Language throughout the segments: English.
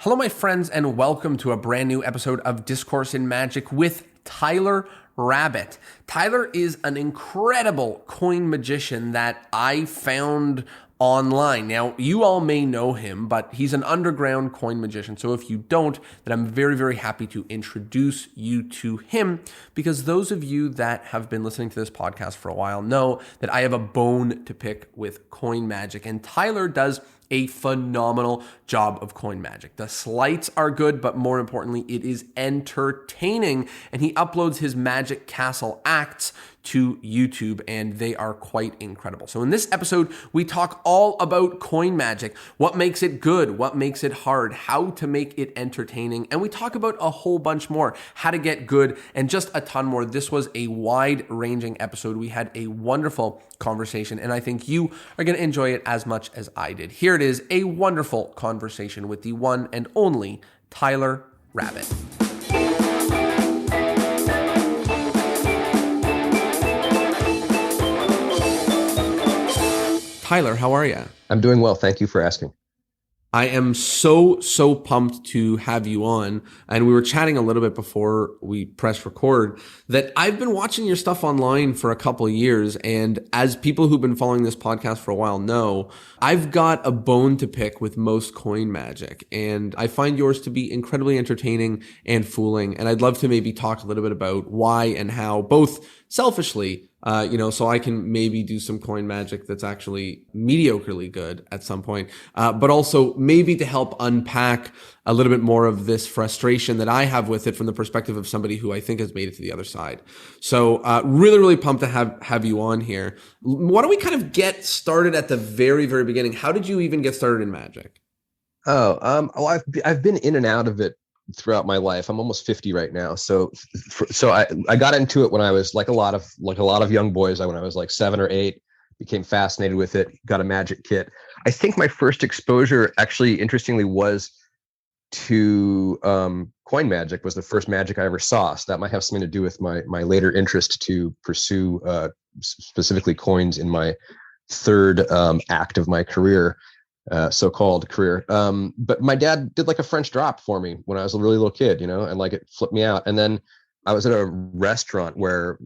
Hello, my friends, and welcome to a brand new episode of Discourse in Magic with Tyler Rabbit. Tyler is an incredible coin magician that I found online. Now, you all may know him, but he's an underground coin magician. So if you don't, then I'm very, very happy to introduce you to him, because those of you that have been listening to this podcast for a while know that I have a bone to pick with coin magic, and Tyler does a phenomenal job of coin magic. The sleights are good, but more importantly, it is entertaining. And he uploads his Magic Castle acts to YouTube, and they are quite incredible. So in this episode, we talk all about coin magic, what makes it good, what makes it hard, how to make it entertaining, and we talk about a whole bunch more, how to get good, and just a ton more. This was a wide-ranging episode. We had a wonderful conversation, and I think you are going to enjoy it as much as I did. Here it is, a wonderful conversation with the one and only Tyler Rabbit. Tyler, how are you? I'm doing well. Thank you for asking. I am so pumped to have you on. And we were chatting a little bit before we pressed record that I've been watching your stuff online for a couple of years. And as people who've been following this podcast for a while know, I've got a bone to pick with most coin magic. And I find yours to be incredibly entertaining and fooling. And I'd love to maybe talk a little bit about why and how, both selfishly, so I can maybe do some coin magic that's actually mediocrely good at some point, but also maybe to help unpack a little bit more of this frustration that I have with it from the perspective of somebody who I think has made it to the other side. So really pumped to have you on here. Why don't we kind of get started at the very, very beginning? How did you even get started in magic? I've been in and out of it throughout my life. I'm almost 50 right now. So I got into it when I was like a lot of young boys. When I was like 7 or 8, became fascinated with it, got a magic kit. I think my first exposure actually, interestingly, was to coin magic. Was the first magic I ever saw. So that might have something to do with my later interest to pursue specifically coins in my third act of my career. So-called career. But my dad did like a French drop for me when I was a really little kid, and like it flipped me out. And then I was at a restaurant where,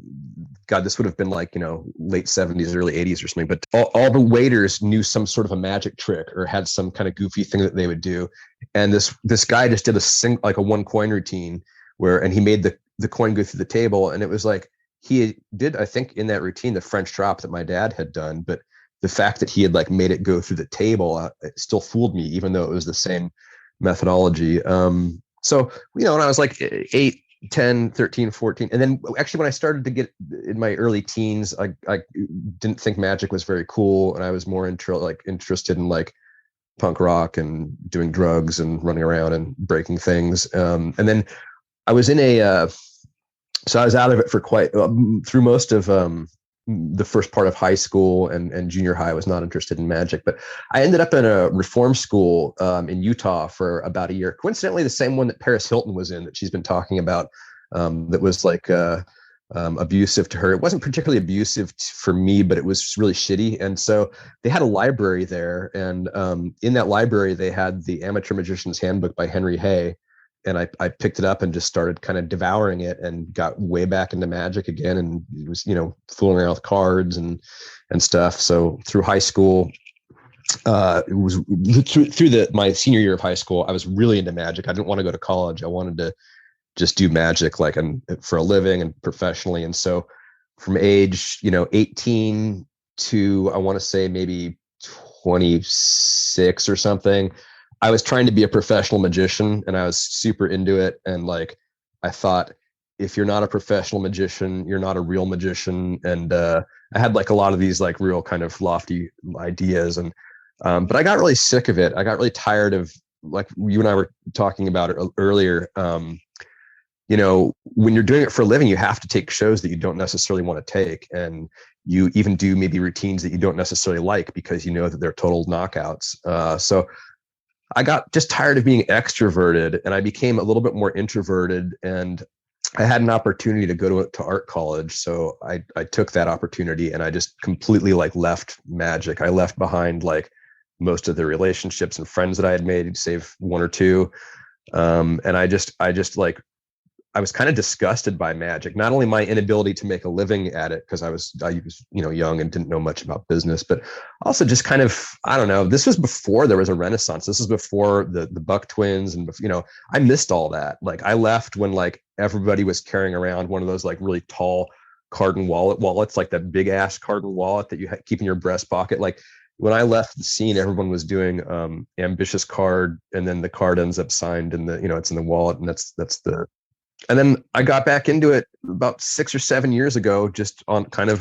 God, this would have been like, late 70s, early 80s or something. But all the waiters knew some sort of a magic trick or had some kind of goofy thing that they would do. And this guy just did a one coin routine and he made the coin go through the table. And it was like, he did, I think, in that routine, the French drop that my dad had done. But the fact that he had like made it go through the table, it still fooled me, even though it was the same methodology. So, when I was like 8, 10, 13, 14, and then actually when I started to get in my early teens, I didn't think magic was very cool. And I was more interested in like punk rock and doing drugs and running around and breaking things. And then I was so I was out of it for quite through most of the first part of high school and junior high. I was not interested in magic, but I ended up in a reform school in Utah for about a year. Coincidentally, the same one that Paris Hilton was in, that she's been talking about, that was like abusive to her. It wasn't particularly abusive for me, but it was really shitty. And so they had a library there, and in that library they had the Amateur Magician's Handbook by Henry Hay. And I picked it up and just started kind of devouring it and got way back into magic again. And it was, fooling around with cards and stuff. So through high school, it was through my senior year of high school, I was really into magic. I didn't want to go to college. I wanted to just do magic for a living and professionally. And so from age, 18 to, I want to say maybe 26 or something, I was trying to be a professional magician, and I was super into it. And like, I thought, if you're not a professional magician, you're not a real magician. And I had like a lot of these like real kind of lofty ideas. And but I got really sick of it. I got really tired of, like you and I were talking about it earlier. When you're doing it for a living, you have to take shows that you don't necessarily want to take. And you even do maybe routines that you don't necessarily like because you know that they're total knockouts. So I got just tired of being extroverted, and I became a little bit more introverted, and I had an opportunity to go to art college. So I took that opportunity, and I just completely like left magic. I left behind like most of the relationships and friends that I had made, save one or two. And I just like, I was kind of disgusted by magic, not only my inability to make a living at it, because I was, young and didn't know much about business, but also just kind of, I don't know, this was before there was a renaissance. This was before the Buck twins. And, I missed all that. Like, I left when like everybody was carrying around one of those like really tall cardon wallets, like that big ass cardon wallet that you keep in your breast pocket. Like, when I left the scene, everyone was doing ambitious card, and then the card ends up signed in the, it's in the wallet, and that's the. And then I got back into it about 6 or 7 years ago, just on kind of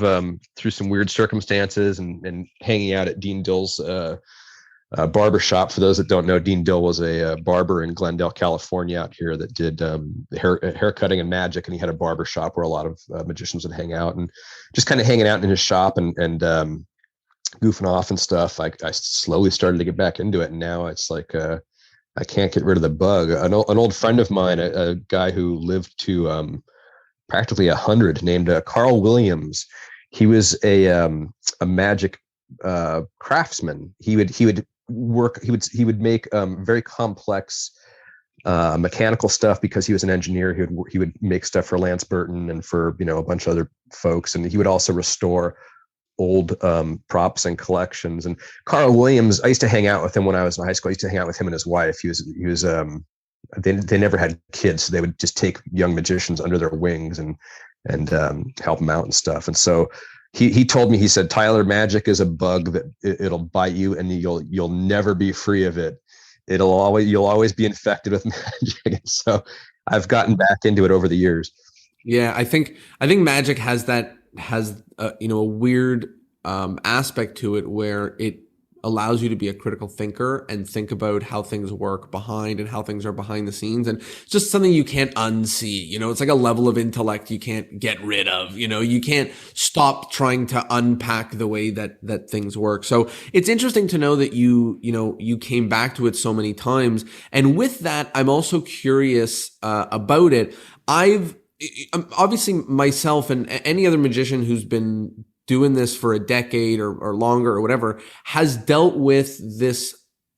through some weird circumstances and hanging out at Dean Dill's barber shop. For those that don't know, Dean Dill was a barber in Glendale, California, out here that did hair cutting and magic, and he had a barber shop where a lot of magicians would hang out, and just kind of hanging out in his shop and goofing off and stuff. I slowly started to get back into it, and now it's like I can't get rid of the bug. An old friend of mine, a guy who lived to practically 100, named Carl Williams. He was a magic craftsman. He would make very complex mechanical stuff, because he was an engineer. He would make stuff for Lance Burton and for a bunch of other folks, and he would also restore old props and collections. And Carl Williams, I used to hang out with him when I was in high school. I used to hang out with him and his wife. He was they never had kids, so they would just take young magicians under their wings and help them out and stuff. And so he told me, he said, Tyler, magic is a bug that it'll bite you, and you'll never be free of it. You'll always be infected with magic. And so I've gotten back into it over the years. Yeah, I think magic has a weird aspect to it, where it allows you to be a critical thinker and think about how things work behind and how things are behind the scenes. And it's just something you can't unsee. It's like a level of intellect you can't get rid of. You can't stop trying to unpack the way that things work. So it's interesting to know that you came back to it so many times. And with that, I'm also curious about it. I've obviously, myself and any other magician who's been doing this for a decade or longer or whatever has dealt with this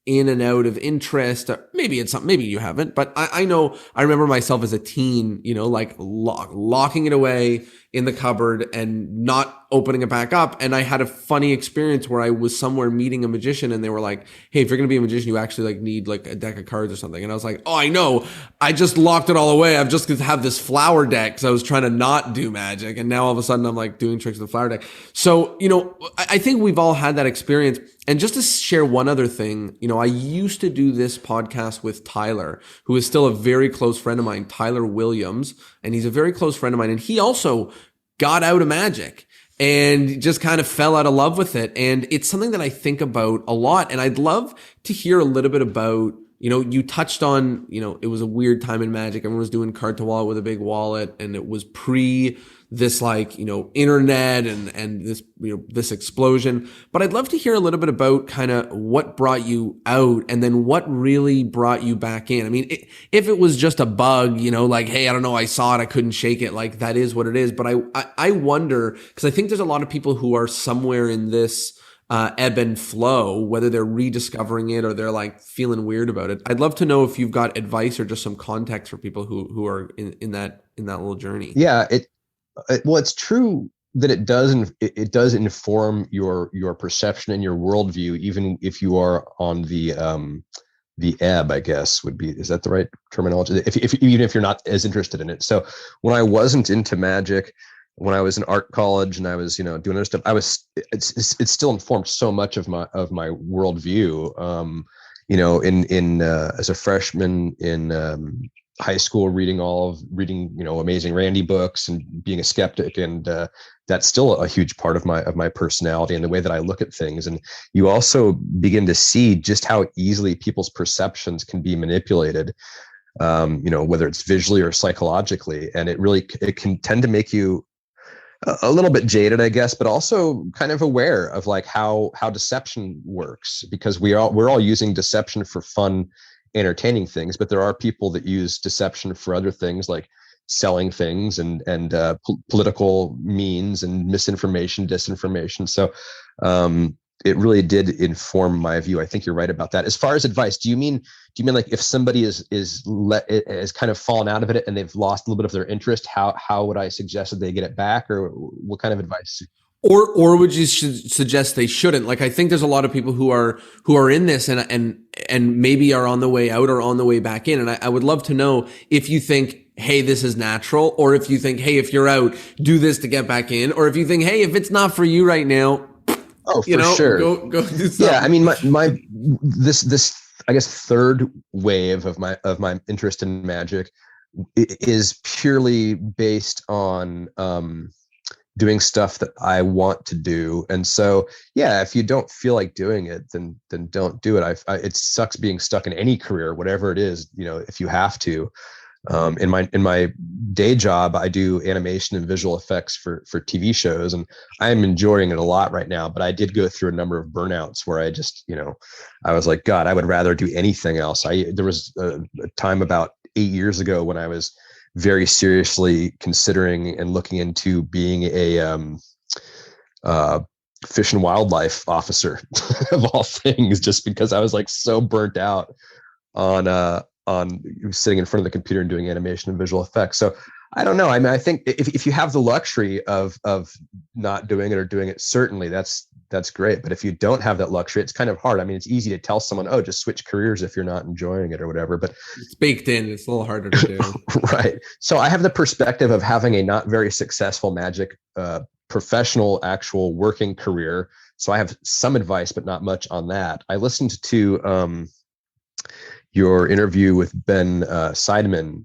in and out of interest. Maybe it's something, maybe you haven't, but I know, I remember myself as a teen, like locking it away in the cupboard and not opening it back up. And I had a funny experience where I was somewhere meeting a magician, and they were like, hey, if you're going to be a magician, you actually like need like a deck of cards or something. And I was like, oh, I know, I just locked it all away. I've just have this flower deck because I was trying to not do magic. And now all of a sudden I'm like doing tricks with the flower deck. So, I think we've all had that experience. And just to share one other thing, I used to do this podcast with Tyler, who is still a very close friend of mine, Tyler Williams, and he's a very close friend of mine. And he also got out of magic and just kind of fell out of love with it. And it's something that I think about a lot. And I'd love to hear a little bit about, you touched on, it was a weird time in magic. Everyone was doing card to wallet with a big wallet, and it was pre this like, internet and this, this explosion. But I'd love to hear a little bit about kind of what brought you out, and then what really brought you back in. I mean, if it was just a bug, like, hey, I don't know, I saw it, I couldn't shake it. Like, that is what it is. But I wonder, because I think there's a lot of people who are somewhere in this ebb and flow, whether they're rediscovering it or they're like feeling weird about it. I'd love to know if you've got advice or just some context for people who are in that little journey. Yeah, well, it's true that it does inform your perception and your worldview, even if you are on the ebb, I guess is that the right terminology? Even if you're not as interested in it. So when I wasn't into magic, when I was in art college and I was, doing other stuff, it's still informed so much of my worldview. As a freshman in high school, reading Amazing Randy books and being a skeptic, and that's still a huge part of my personality and the way that I look at things. And you also begin to see just how easily people's perceptions can be manipulated, whether it's visually or psychologically, and it can tend to make you a little bit jaded, I guess, but also kind of aware of like how deception works, because we're all using deception for fun, entertaining things, but there are people that use deception for other things, like selling things and political means and misinformation, disinformation. So it really did inform my view. I think you're right about that. As far as advice, do you mean like if somebody is kind of fallen out of it and they've lost a little bit of their interest, how would I suggest that they get it back, or what kind of advice? Or would you suggest they shouldn't? Like, I think there's a lot of people who are in this and maybe are on the way out or on the way back in. And I would love to know if you think, hey, this is natural, or if you think, hey, if you're out, do this to get back in, or if you think, hey, if it's not for you right now, oh, for sure, go do something. Yeah, I mean, my this I guess third wave of my interest in magic is purely based on doing stuff that I want to do. And so, yeah, if you don't feel like doing it, then don't do it. It sucks being stuck in any career, whatever it is, if you have to. In my day job, I do animation and visual effects for TV shows, and I'm enjoying it a lot right now. But I did go through a number of burnouts where I just, I was like, God, I would rather do anything else. There was a time about 8 years ago when I was very seriously considering and looking into being a fish and wildlife officer of all things, just because I was like so burnt out on sitting in front of the computer and doing animation and visual effects. So I don't know. I mean, I think if you have the luxury of not doing it or doing it, certainly that's great. But if you don't have that luxury, it's kind of hard. I mean, it's easy to tell someone, oh, just switch careers if you're not enjoying it or whatever, but it's baked in. It's a little harder to do. Right. So I have the perspective of having a not very successful magic professional actual working career. So I have some advice, but not much on that. I listened to your interview with Ben Seidman.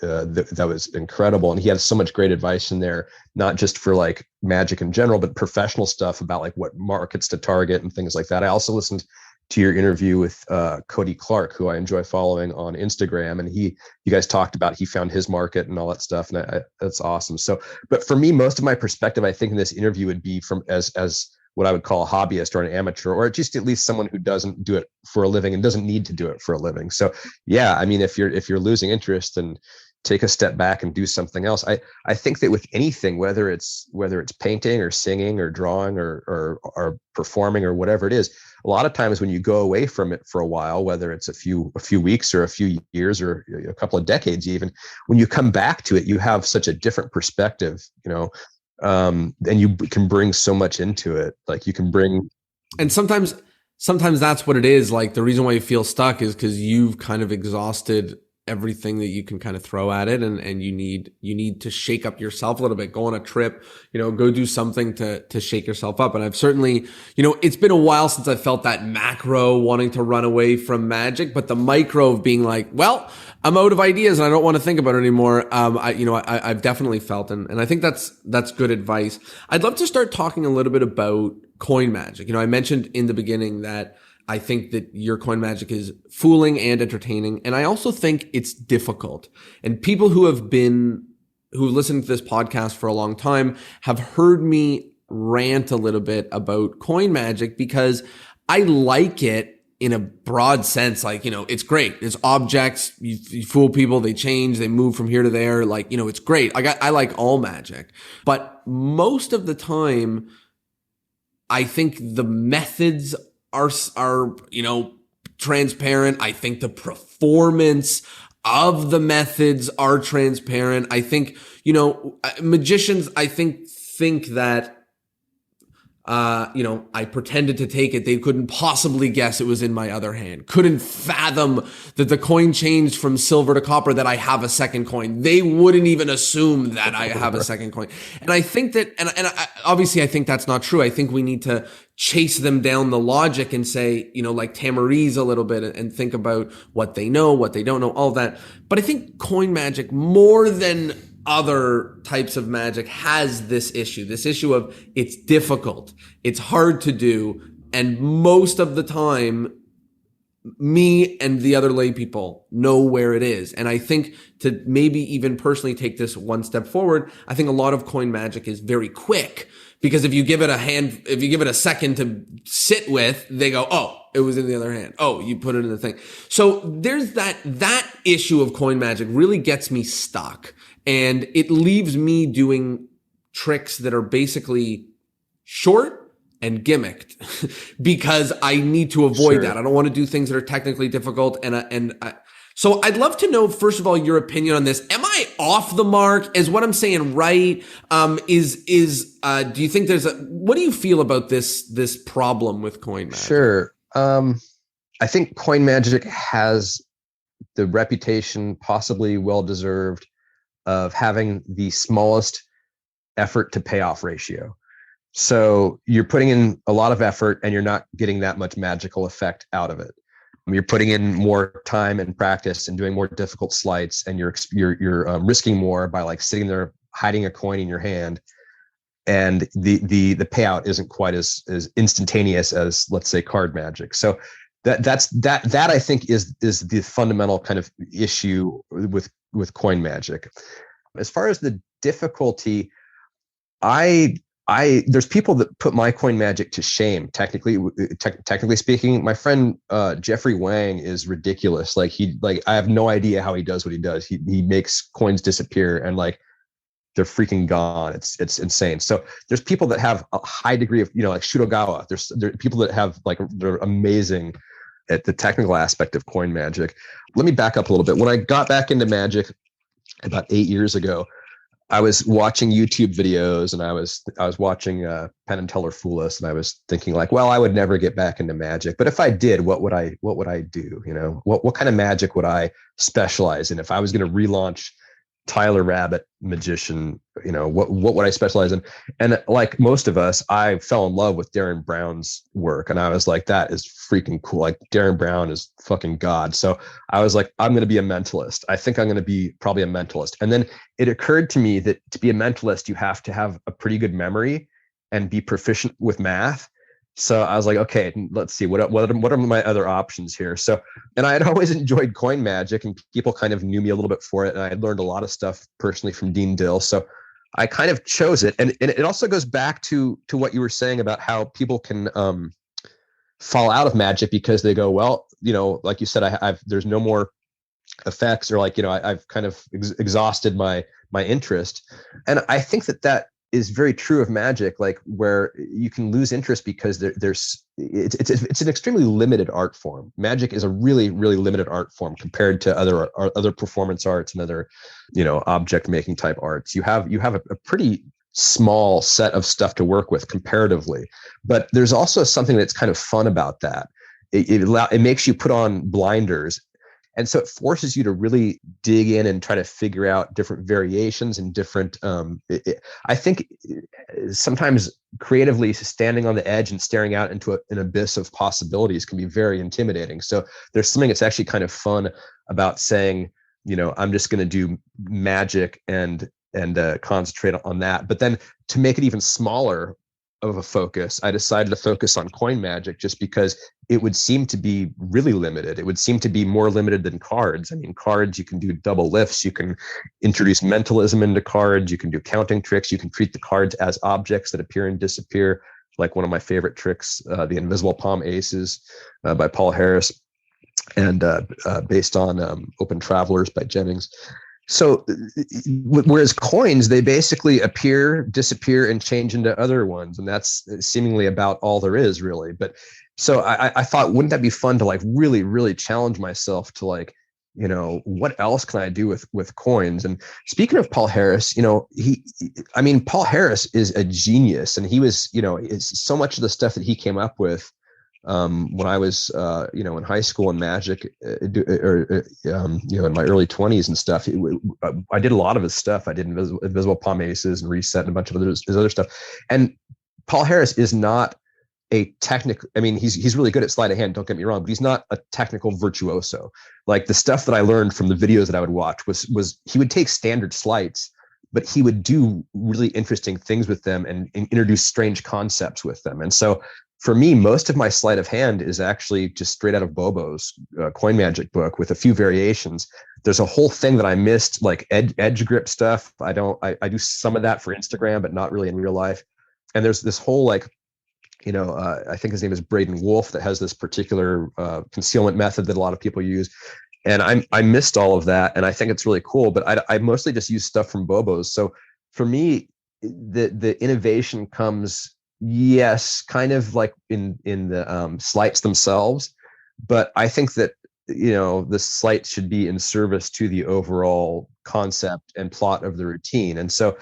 That was incredible, and he had so much great advice in there, not just for like magic in general, but professional stuff about like what markets to target and things like that. I also listened to your interview with Cody Clark, who I enjoy following on Instagram, and you guys talked about he found his market and all that stuff, and that's awesome. So, but for me, most of my perspective, I think in this interview would be from as what I would call a hobbyist or an amateur, or just at least someone who doesn't do it for a living and doesn't need to do it for a living. So yeah, I mean, if you're losing interest, then take a step back and do something else. I think that with anything, whether it's painting or singing or drawing or performing or whatever it is, a lot of times when you go away from it for a while, whether it's a few weeks or a few years or a couple of decades, even when you come back to it, you have such a different perspective, and you can bring so much into it. Like you can bring, and sometimes that's what it is. Like the reason why you feel stuck is because you've kind of exhausted everything that you can kind of throw at it, and you need to shake up yourself a little bit, go on a trip, go do something to shake yourself up. And I've certainly, it's been a while since I felt that macro wanting to run away from magic, but the micro of being like, well, I'm out of ideas and I don't want to think about it anymore. I've definitely felt, and I think that's good advice. I'd love to start talking a little bit about coin magic. I mentioned in the beginning that I think that your coin magic is fooling and entertaining. And I also think it's difficult. And people who listened to this podcast for a long time have heard me rant a little bit about coin magic because I like it in a broad sense. Like, it's great. It's objects. You fool people. They change. They move from here to there. Like, it's great. I like all magic. But most of the time, I think the methods are transparent. I think the performance of the methods are transparent. I think, magicians, I think that, I pretended to take it. They couldn't possibly guess it was in my other hand. Couldn't fathom that the coin changed from silver to copper, that I have a second coin. They wouldn't even assume that I have a second coin. And I think that, obviously I think that's not true. I think we need to chase them down the logic and say, like Tamariz a little bit, and think about what they know, what they don't know, all that. But I think coin magic, more than other types of magic, has this issue of it's difficult, it's hard to do, and most of the time me and the other lay people know where it is. And I think to maybe even personally take this one step forward, I think a lot of coin magic is very quick, because if you give it a second to sit with, they go, oh, it was in the other hand. Oh, you put it in the thing. So there's that issue of coin magic really gets me stuck. And it leaves me doing tricks that are basically short and gimmicked because I need to avoid Sure. that. I don't want to do things that are technically difficult. So I'd love to know, first of all, your opinion on this. Am I off the mark? Is what I'm saying right? Do you think what do you feel about this problem with coin magic? Sure. I think coin magic has the reputation, possibly well-deserved, of having the smallest effort to payoff ratio. So you're putting in a lot of effort and you're not getting that much magical effect out of it. You're putting in more time and practice and doing more difficult sleights, and you're risking more by like sitting there hiding a coin in your hand, and the payout isn't quite as instantaneous as, let's say, card magic. So that I think is the fundamental kind of issue with coin magic. As far as the difficulty, there's people that put my coin magic to shame. Technically speaking, my friend Jeffrey Wang is ridiculous. Like I have no idea how he does what he does. He makes coins disappear and like they're freaking gone. It's insane. So there's people that have a high degree of, like Shudogawa. There are people that have they're amazing at the technical aspect of coin magic. Let me back up a little bit. When I got back into magic about 8 years ago, I was watching YouTube videos, and I was watching Penn and Teller Fool Us, and I was thinking like, well, I would never get back into magic, but if I did, what would I do? What kind of magic would I specialize in? If I was going to relaunch Tyler Rabbit Magician, what would I specialize in? And like most of us, I fell in love with Darren Brown's work, and I was like, that is freaking cool. Like Darren Brown is fucking God. So I was like, I'm going to be a mentalist. I think I'm going to be probably a mentalist. And then it occurred to me that to be a mentalist, you have to have a pretty good memory and be proficient with math. So I was like, okay, let's see, what are my other options here? So, and I had always enjoyed coin magic, and people kind of knew me a little bit for it, and I had learned a lot of stuff personally from Dean Dill. So I kind of chose it, and it also goes back to what you were saying about how people can fall out of magic because they go, well, like you said, there's no more effects, or like, I've kind of exhausted my interest, and I think that is very true of magic, like where you can lose interest because it's an extremely limited art form. Magic is a really, really limited art form compared to other performance arts and other, object making type arts. You have a pretty small set of stuff to work with comparatively, but there's also something that's kind of fun about that. It makes you put on blinders. And so it forces you to really dig in and try to figure out different variations and different, I think sometimes creatively standing on the edge and staring out into an abyss of possibilities can be very intimidating. So there's something that's actually kind of fun about saying, I'm just going to do magic and concentrate on that. But then to make it even smaller of a focus, I decided to focus on coin magic just because it would seem to be really limited. It would seem to be more limited than cards. I mean, cards, you can do double lifts, you can introduce mentalism into cards, you can do counting tricks, you can treat the cards as objects that appear and disappear, like one of my favorite tricks, the Invisible Palm Aces by Paul Harris, and based on Open Travelers by Jennings. So whereas coins, they basically appear, disappear, and change into other ones. And that's seemingly about all there is, really. But so I thought, wouldn't that be fun to like really, really challenge myself to like, what else can I do with coins? And speaking of Paul Harris, Paul Harris is a genius. And he was, it's so much of the stuff that he came up with when I was, in high school and magic, in my early 20s and stuff. I did a lot of his stuff. I did Invisible Palm Aces and Reset and a bunch of his other stuff. And Paul Harris is not a technical. I mean, he's really good at sleight of hand. Don't get me wrong, but he's not a technical virtuoso. Like the stuff that I learned from the videos that I would watch was he would take standard sleights, but he would do really interesting things with them and introduce strange concepts with them. And so for me, most of my sleight of hand is actually just straight out of Bobo's coin magic book with a few variations. There's a whole thing that I missed, like edge grip stuff. I do some of that for Instagram, but not really in real life. And there's this whole I think his name is Braden Wolf, that has this particular concealment method that a lot of people use. And I missed all of that. And I think it's really cool, but I mostly just use stuff from Bobo's. So for me, the innovation comes, yes, kind of like in the sleights themselves, but I think that the sleight should be in service to the overall concept and plot of the routine. And so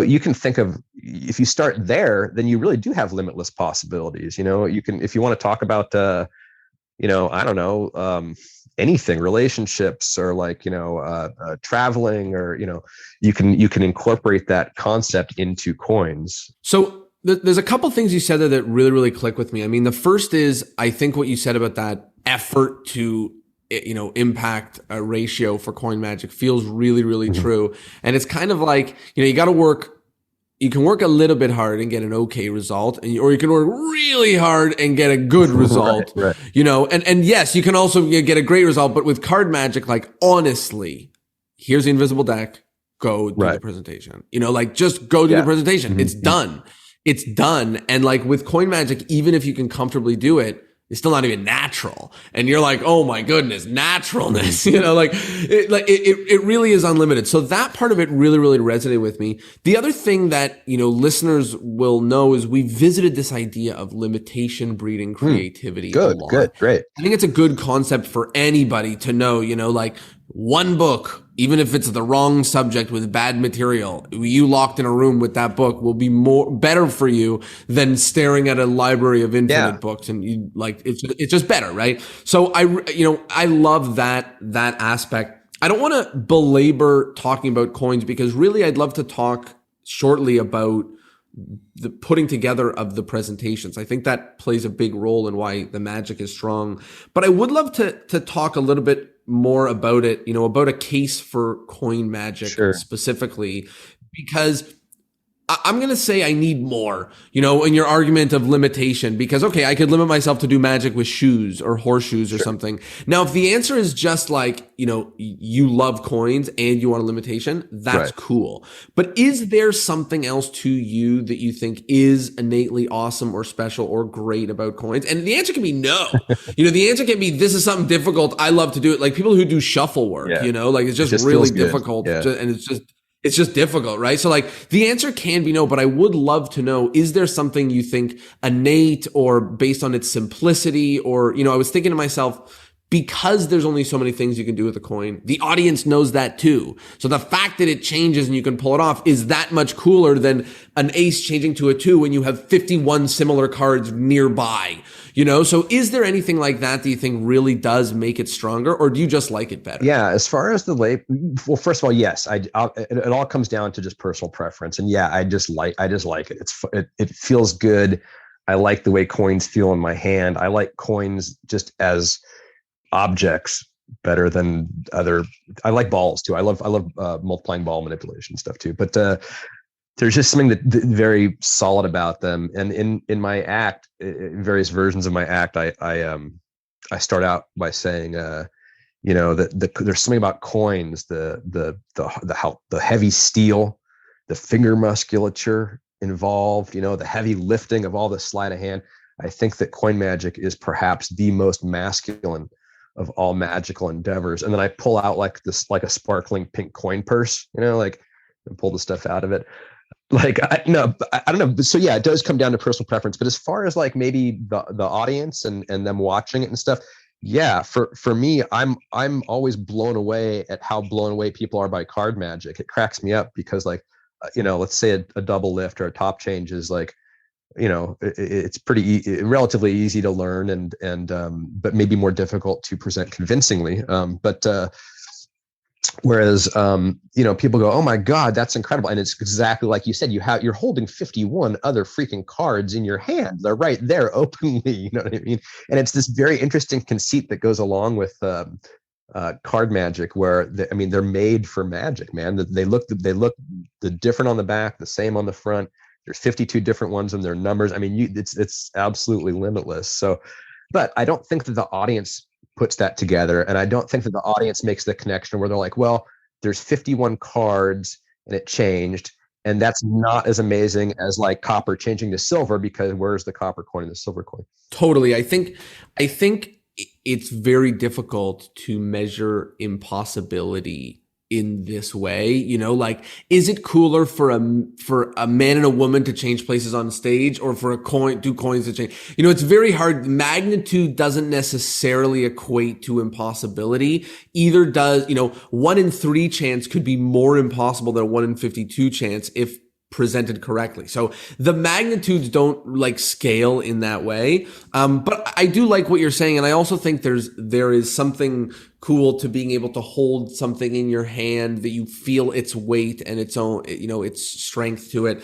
you can think of, if you start there, then you really do have limitless possibilities. You can, if you want to talk about I don't know, anything, relationships, or like, traveling, or, you can incorporate that concept into coins. So there's a couple things you said there that really, really click with me. I mean, the first is, I think what you said about that effort to, impact a ratio for coin magic feels really, really true. And it's kind of like, you got to work. You can work a little bit hard and get an okay result, or you can work really hard and get a good result. Right. And yes, you can also get a great result. But with card magic, like, honestly, here's the invisible deck. Go do the presentation. Just go do the presentation. It's done. It's done. And like with coin magic, even if you can comfortably do it, it's still not even natural. And you're like, oh my goodness, naturalness, it really is unlimited. So that part of it really, really resonated with me. The other thing that, listeners will know is we visited this idea of limitation breeding creativity. Good, great. I think it's a good concept for anybody to know, like one book, even if it's the wrong subject with bad material, you locked in a room with that book will be better for you than staring at a library of infinite books. And you like, it's just better, right? So I love that aspect. I don't want to belabor talking about coins, because really I'd love to talk shortly about the putting together of the presentations. I think that plays a big role in why the magic is strong. But I would love to talk a little bit more about it, about a case for coin magic specifically, because I'm going to say I need more, in your argument of limitation, because, okay, I could limit myself to do magic with shoes or horseshoes or something. Now, if the answer is just like, you love coins and you want a limitation, that's cool. But is there something else to you that you think is innately awesome or special or great about coins? And the answer can be no. The answer can be, this is something difficult. I love to do it. Like people who do shuffle work, like it's just really difficult. And it's just difficult, right? So like the answer can be no, but I would love to know, is there something you think innate or based on its simplicity? Or, I was thinking to myself, because there's only so many things you can do with a coin, the audience knows that too. So the fact that it changes and you can pull it off is that much cooler than an ace changing to a 2 when you have 51 similar cards nearby. So is there anything like that you think really does make it stronger, or do you just like it better? Yeah, as far as well, first of all, yes, it all comes down to just personal preference, and I just like it. It feels good. I like the way coins feel in my hand. I like coins just as objects better than I like balls too. I love multiplying ball manipulation stuff too. But there's just something that very solid about them. And in my act, various versions of my act, I start out by saying, that there's something about coins, the heavy steel, the finger musculature involved, the heavy lifting of all the sleight of hand. I think that coin magic is perhaps the most masculine of all magical endeavors. And then I pull out like a sparkling pink coin purse, and pull the stuff out of it. Like, I don't know. So yeah, it does come down to personal preference. But as far as like maybe the audience and them watching it and stuff, yeah, for me, I'm always blown away at how blown away people are by card magic. It cracks me up because like, let's say a double lift or a top change is like, it's pretty relatively easy to learn and but maybe more difficult to present convincingly. Whereas, people go, oh my God, that's incredible. And it's exactly like you said, you're holding 51 other freaking cards in your hand. They're right there openly. You know what I mean? And it's this very interesting conceit that goes along with card magic, where they're made for magic, man. They look the different on the back, the same on the front. There's 52 different ones and their numbers. I mean, it's absolutely limitless. So, but I don't think that the audience puts that together. And I don't think that the audience makes the connection where they're like, well, there's 51 cards and it changed. And that's not as amazing as like copper changing to silver, because where's the copper coin and the silver coin? Totally. I think it's very difficult to measure impossibility in this way, like, is it cooler for a man and a woman to change places on stage, or for two coins to change? It's very hard. Magnitude doesn't necessarily equate to impossibility. Either does, 1 in 3 chance could be more impossible than a 1 in 52 chance if presented correctly. So the magnitudes don't like scale in that way. But I do like what you're saying. And I also think there is something cool to being able to hold something in your hand that you feel its weight and its own, its strength to it.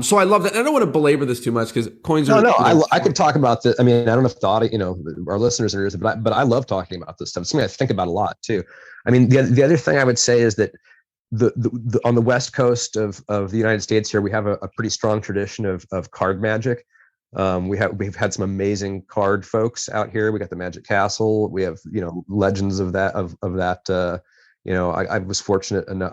So I love that. I don't want to belabor this too much because coins are. No. I could talk about this. I mean, I don't know if our listeners are interested, but I love talking about this stuff. It's something I think about a lot too. I mean, the other thing I would say is that the on the West Coast of the United States here, we have a pretty strong tradition of card magic. We've had some amazing card folks out here. We got the Magic Castle. We have, legends of that. I was fortunate enough.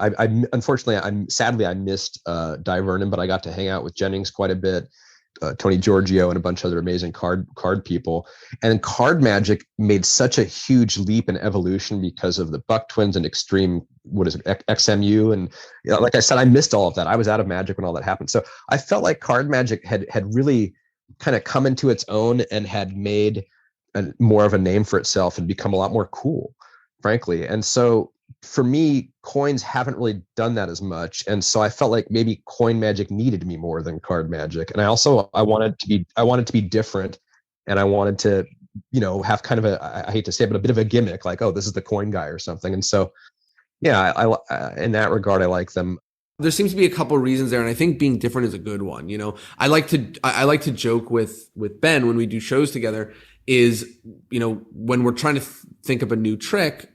Sadly I missed Di Vernon, but I got to hang out with Jennings quite a bit. Tony Giorgio and a bunch of other amazing card people. And card magic made such a huge leap in evolution because of the Buck Twins and Extreme, XMU. And like I said, I missed all of that. I was out of Magic when all that happened. So I felt like card magic had really kind of come into its own and had made more of a name for itself and become a lot more cool, frankly. And so for me, coins haven't really done that as much. And so I felt like maybe coin magic needed me more than card magic. And I wanted to be different. And I wanted to, have kind of I hate to say it, but a bit of a gimmick, like, oh, this is the coin guy or something. And so, yeah, I in that regard, I like them. There seems to be a couple of reasons there, and I think being different is a good one. I like to joke with Ben when we do shows together is, when we're trying to think of a new trick,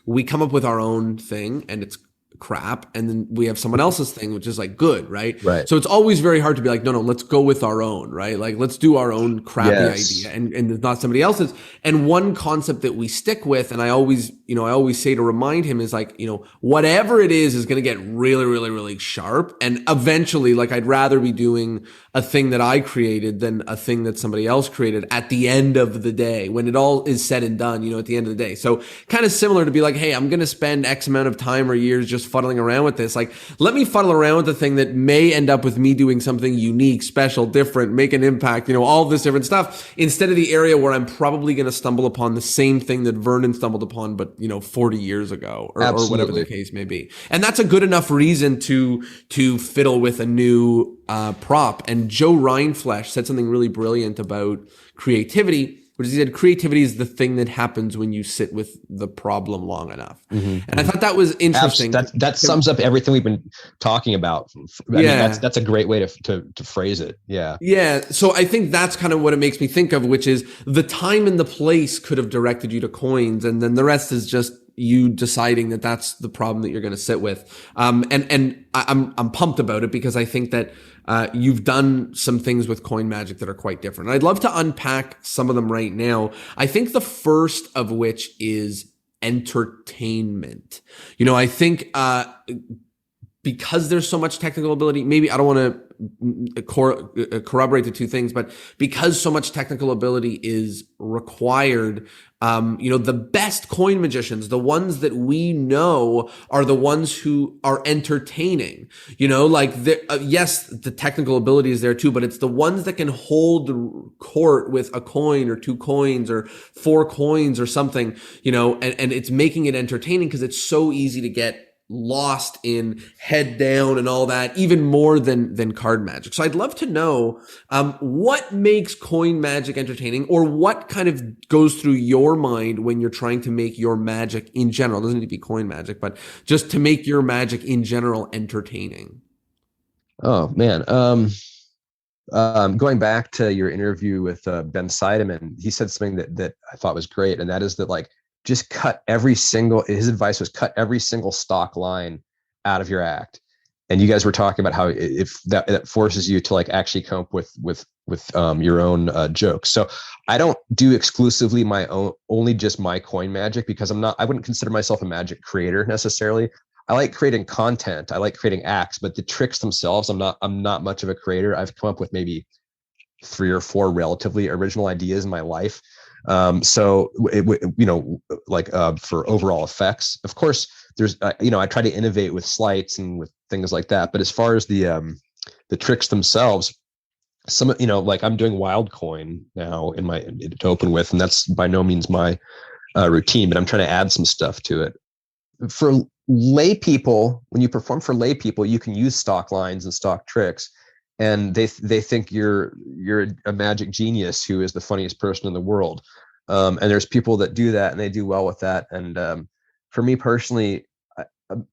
we come up with our own thing and it's crap, and then we have someone else's thing which is like good, right? So it's always very hard to be like, no, let's go with our own, right? Like, let's do our own crappy idea and not somebody else's. And one concept that we stick with, and I always say to remind him, is like, whatever it is going to get really, really, really sharp, and eventually, like, I'd rather be doing a thing that I created than a thing that somebody else created at the end of the day, when it all is said and done, at the end of the day. So kind of similar to be like, hey, I'm going to spend X amount of time or years just fuddling around with this. Like, let me fuddle around with the thing that may end up with me doing something unique, special, different, make an impact, all this different stuff, instead of the area where I'm probably going to stumble upon the same thing that Vernon stumbled upon, but 40 years ago or whatever the case may be. And that's a good enough reason to fiddle with a new prop. And Joe Rindfleisch said something really brilliant about creativity, which is, he said, creativity is the thing that happens when you sit with the problem long enough. Mm-hmm. And I thought that was interesting. That sums up everything we've been talking about. I mean, that's a great way to phrase it. Yeah. Yeah. So I think that's kind of what it makes me think of, which is the time and the place could have directed you to coins, and then the rest is just you deciding that that's the problem that you're going to sit with. And I'm pumped about it because I think that you've done some things with coin magic that are quite different. I'd love to unpack some of them right now. I think the first of which is entertainment. I think because there's so much technical ability, maybe I don't want to corroborate the two things, but because so much technical ability is required, the best coin magicians, the ones that we know, are the ones who are entertaining. Yes, the technical ability is there too, but it's the ones that can hold court with a coin or 2 coins or 4 coins or something, and it's making it entertaining because it's so easy to get lost in head down and all that, even more than card magic. So I'd love to know what makes coin magic entertaining, or what kind of goes through your mind when you're trying to make your magic in general. It doesn't need to be coin magic, but just to make your magic in general entertaining. Oh man. Going back to your interview with Ben Seidemann, he said something that I thought was great, and that is that, like, just his advice was cut every single stock line out of your act. And you guys were talking about how if that forces you to, like, actually come up with your own jokes. So I don't do exclusively only just my coin magic, because I wouldn't consider myself a magic creator necessarily. I like creating content. I like creating acts, but the tricks themselves, I'm not much of a creator. I've come up with maybe 3 or 4 relatively original ideas in my life. For overall effects, of course, there's I try to innovate with sleights and with things like that. But as far as the tricks themselves, some like I'm doing wild coin now to open with, and that's by no means my routine, but I'm trying to add some stuff to it. For lay people, when you perform for lay people, you can use stock lines and stock tricks, and they think you're a magic genius who is the funniest person in the world. And there's people that do that and they do well with that. And for me personally,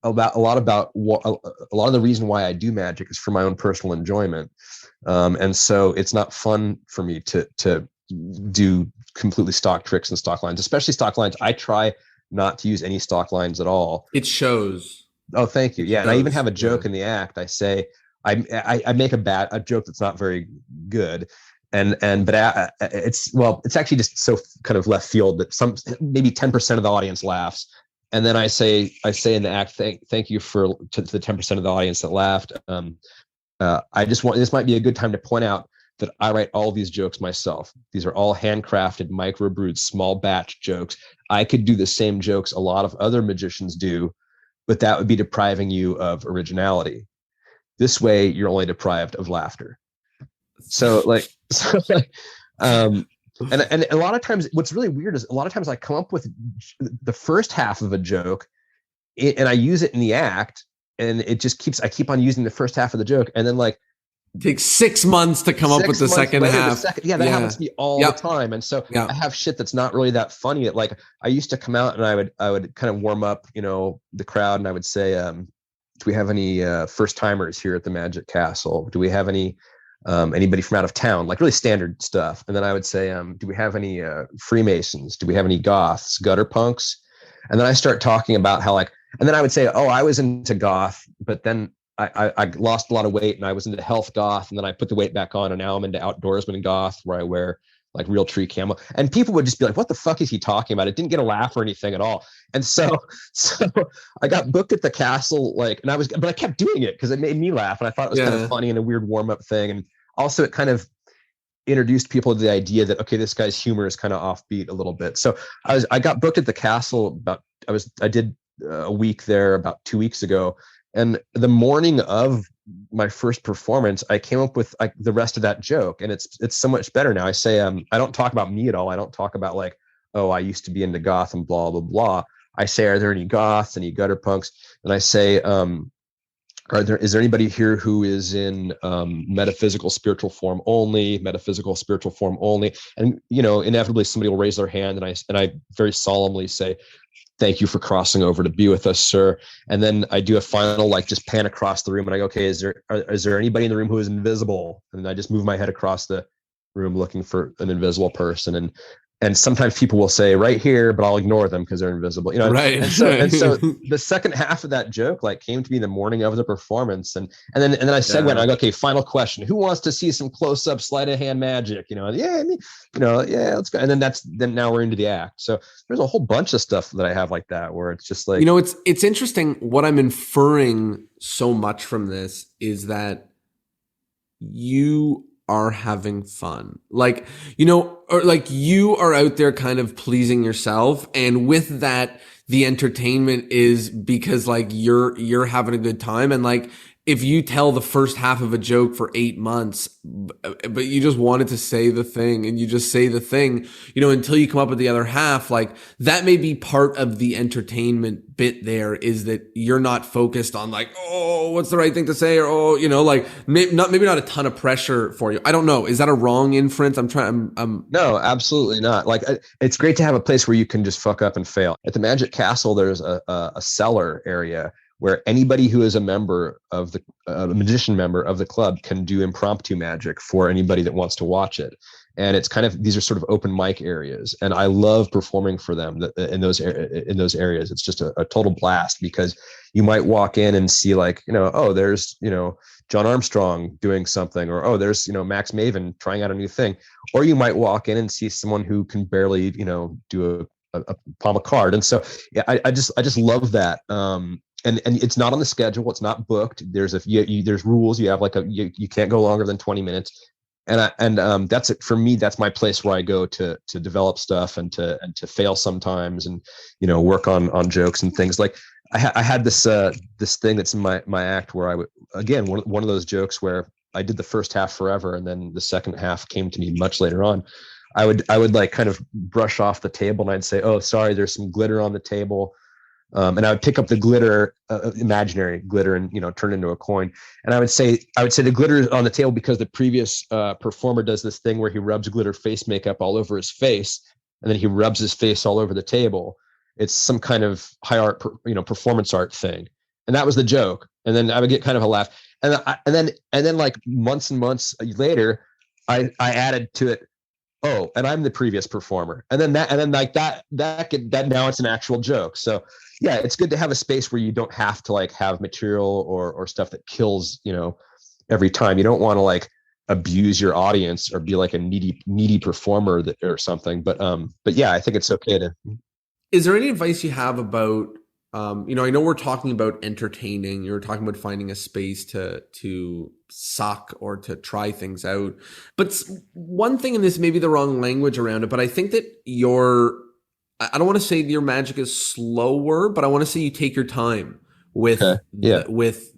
a lot of the reason why I do magic is for my own personal enjoyment. And so it's not fun for me to do completely stock tricks and stock lines, especially stock lines. I try not to use any stock lines at all. It shows. Oh, thank you. Yeah. And I even have a joke in the act. I say, I make a joke that's not very good. But it's actually just so kind of left field that maybe 10% of the audience laughs. And then I say in the act, thank you to the 10% of the audience that laughed. This might be a good time to point out that I write all these jokes myself. These are all handcrafted, microbrewed, small batch jokes. I could do the same jokes a lot of other magicians do, but that would be depriving you of originality. This way, you're only deprived of laughter. And a lot of times, what's really weird is a lot of times I come up with the first half of a joke, and I use it in the act, and it just I keep on using the first half of the joke, and then like takes 6 months to come up with the second half. That happens to me all the time. And so I have shit that's not really that funny. Like I used to come out and I would kind of warm up, the crowd, and I would say, do we have any first timers here at the Magic Castle? Do we have any anybody from out of town? Like really standard stuff. And then I would say, do we have any Freemasons? Do we have any goths, gutter punks? And then I start talking about how and then I would say, oh, I was into goth, but then I lost a lot of weight and I was into health goth, and then I put the weight back on, and now I'm into outdoorsman goth, where I wear like real tree camo, and people would just be like, what the fuck is he talking about? It didn't get a laugh or anything at all. And so I got booked at the castle, but I kept doing it because it made me laugh, and I thought it was kind of funny and a weird warm-up thing. And also it kind of introduced people to the idea that, okay, this guy's humor is kind of offbeat a little bit. So I got booked at the castle I did a week there about 2 weeks ago. And the morning of my first performance, I came up with the rest of that joke, and it's so much better now. I say, I don't talk about me at all. I don't talk about like, oh, I used to be into goth and blah, blah, blah. I say, are there any goths, any gutter punks? And I say, is there anybody here who is in metaphysical spiritual form only? And inevitably somebody will raise their hand, and I very solemnly say, thank you for crossing over to be with us, sir. And then I do a final, just pan across the room, and I go, okay, is there anybody in the room who is invisible? And I just move my head across the room looking for an invisible person. And sometimes people will say right here, but I'll ignore them because they're invisible, Right. And so the second half of that joke came to me the morning of the performance, and then I segued and I go, okay, final question: who wants to see some close up sleight of hand magic? Let's go. And then now we're into the act. So there's a whole bunch of stuff that I have like that, where it's just like, it's interesting. What I'm inferring so much from this is that you are having fun, or you are out there kind of pleasing yourself, and with that the entertainment is because you're having a good time. And if you tell the first half of a joke for 8 months, but you just wanted to say the thing, and you just say the thing, until you come up with the other half, that may be part of the entertainment bit there, is that you're not focused on oh, what's the right thing to say? Or, maybe not a ton of pressure for you. I don't know. Is that a wrong inference? No, absolutely not. It's great to have a place where you can just fuck up and fail. At the Magic Castle, there's a cellar area where anybody who is a member of a magician member of the club can do impromptu magic for anybody that wants to watch it. And it's these are sort of open mic areas, and I love performing for them in those areas. It's just a total blast, because you might walk in and see oh, there's John Armstrong doing something, or oh, there's Max Maven trying out a new thing, or you might walk in and see someone who can barely do a palm a card. And so I just love that. And it's not on the schedule. It's not booked. There's rules. You have you can't go longer than 20 minutes. And that's it for me. That's my place where I go to develop stuff and to fail sometimes, and work on jokes and things. I had this this thing that's in my act where I would, again, one of those jokes where I did the first half forever and then the second half came to me much later on. I would like kind of brush off the table and I'd say, oh, sorry, there's some glitter on the table. And I would pick up the glitter, imaginary glitter, and turn it into a coin. And I would say the glitter is on the table because the previous performer does this thing where he rubs glitter face makeup all over his face, and then he rubs his face all over the table. It's some kind of high art, performance art thing. And that was the joke. And then I would get kind of a laugh. And then like months and months later, I added to it, oh, and I'm the previous performer. And then like that now it's an actual joke. So yeah, it's good to have a space where you don't have to like have material or stuff that kills, every time. You don't want to like abuse your audience or be like a needy performer or something. But yeah, I think it's okay to. Is there any advice you have about, I know we're talking about entertaining, you're talking about finding a space to suck or to try things out. But one thing, and this may be the wrong language around it, but I think that I don't want to say your magic is slower, but I want to say you take your time with, with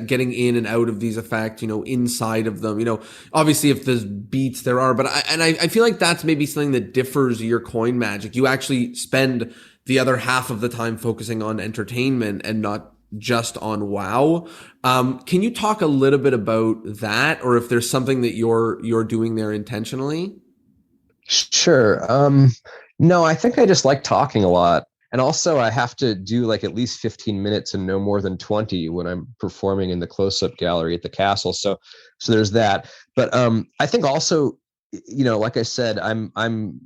getting in and out of these effects, inside of them, obviously if there's beats there are, but I feel like that's maybe something that differs your coin magic. You actually spend the other half of the time focusing on entertainment and not just on wow. Can you talk a little bit about that, or if there's something that you're doing there intentionally? Sure. No, I think I just like talking a lot. And also I have to do like at least 15 minutes and no more than 20 when I'm performing in the close-up gallery at the castle. So there's that. But I think also, like I said, I'm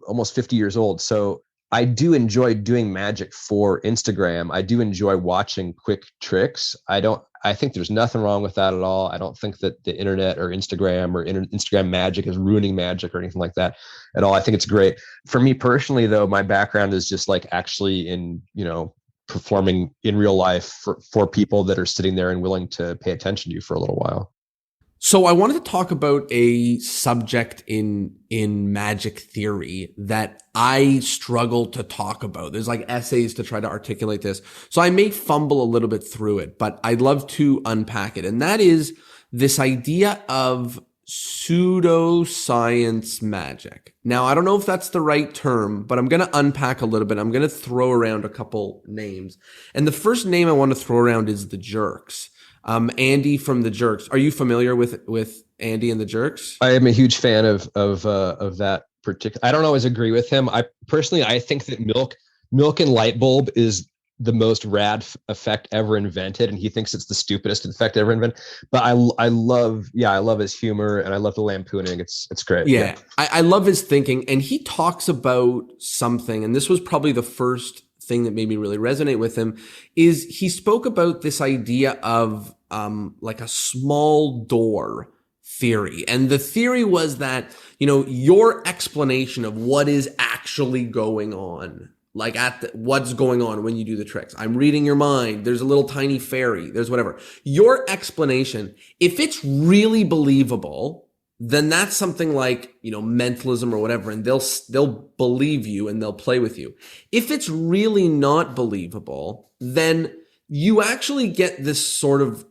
almost 50 years old. So I do enjoy doing magic for Instagram. I do enjoy watching quick tricks. I think there's nothing wrong with that at all. I don't think that the internet or Instagram or Instagram magic is ruining magic or anything like that at all. I think it's great. For me personally, though, my background is just like actually in, performing in real life for people that are sitting there and willing to pay attention to you for a little while. So I wanted to talk about a subject in magic theory that I struggle to talk about. There's like essays to try to articulate this. So I may fumble a little bit through it, but I'd love to unpack it. And that is this idea of pseudoscience magic. Now, I don't know if that's the right term, but I'm going to unpack a little bit. I'm going to throw around a couple names. And the first name I want to throw around is the Jerks. Andy from the Jerks. Are you familiar with Andy and the Jerks? I am a huge fan of that particular. I don't always agree with him. I think that milk and light bulb is the most rad effect ever invented, and he thinks it's the stupidest effect ever invented. But I love his humor and I love the lampooning. It's great. Yeah. I love his thinking, and he talks about something, and this was probably the first thing that made me really resonate with him, is he spoke about this idea of like a small door theory. And the theory was that, your explanation of what is actually going on, like what's going on when you do the tricks. I'm reading your mind. There's a little tiny fairy. There's whatever. Your explanation, if it's really believable, then that's something like, mentalism or whatever, and they'll believe you and they'll play with you. If it's really not believable, then you actually get this sort of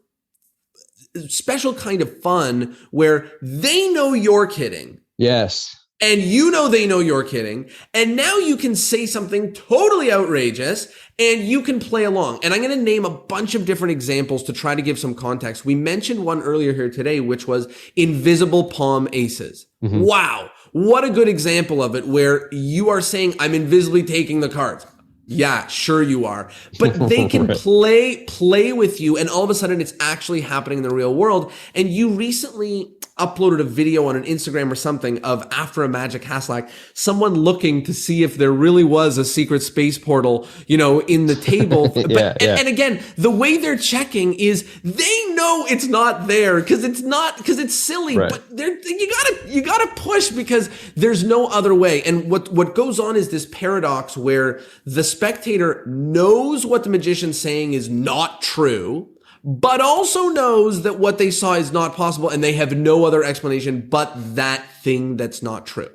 special kind of fun where they know you're kidding. Yes. And they know you're kidding. And now you can say something totally outrageous and you can play along. And I'm going to name a bunch of different examples to try to give some context. We mentioned one earlier here today, which was invisible palm aces. Mm-hmm. Wow. What a good example of it, where you are saying, I'm invisibly taking the cards. Yeah, sure you are. But they can play with you, and all of a sudden it's actually happening in the real world. And you recently uploaded a video on an Instagram or something of, after a magic Haslack, someone looking to see if there really was a secret space portal, in the table. And again, the way they're checking is they know it's not there because it's silly, right. But you gotta push because there's no other way. And what goes on is this paradox where the spectator knows what the magician's saying is not true, but also knows that what they saw is not possible, and they have no other explanation but that thing that's not true.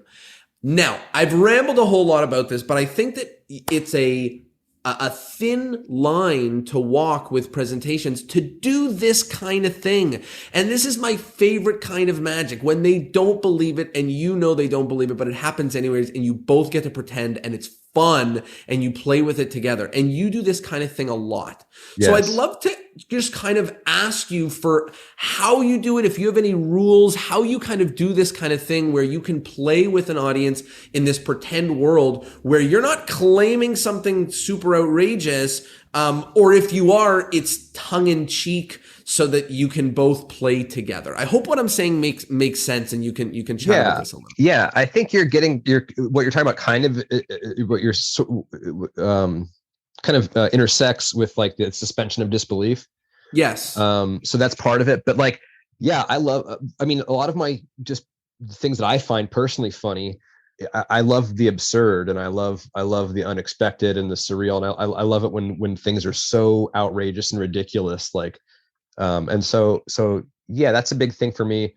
Now, I've rambled a whole lot about this, but I think that it's a a thin line to walk with presentations to do this kind of thing. And this is my favorite kind of magic, when they don't believe it and you know they don't believe it, but it happens anyways, and you both get to pretend, and it's fun, and you play with it together. And you do this kind of thing a lot. Yes. So I'd love to just kind of ask you for how you do it, if you have any rules, how you kind of do this kind of thing where you can play with an audience in this pretend world where you're not claiming something super outrageous, or if you are, it's tongue in cheek, so that you can both play together. I hope what I'm saying makes sense, and you can chat about this a little. Yeah, I think you're getting what you're talking about kind of what you're intersects with like the suspension of disbelief. Yes. So that's part of it. But like, yeah, I mean, a lot of my just things that I find personally funny, I love the absurd, and I love the unexpected and the surreal. And I love it when things are so outrageous and ridiculous. Like, and so yeah, that's a big thing for me.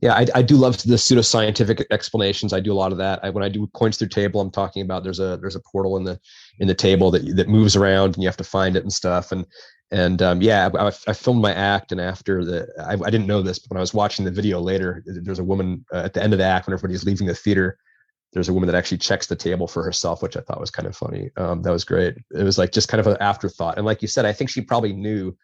Yeah, I do love the pseudoscientific explanations. I do a lot of that. When I do coins through table, I'm talking about there's a portal in the table that moves around, and you have to find it and stuff. And yeah, I filmed my act, and after I didn't know this, but when I was watching the video later, there's a woman at the end of the act when everybody's leaving the theater. There's a woman that actually checks the table for herself, which I thought was kind of funny. That was great. It was like just kind of an afterthought, and like you said, I think she probably knew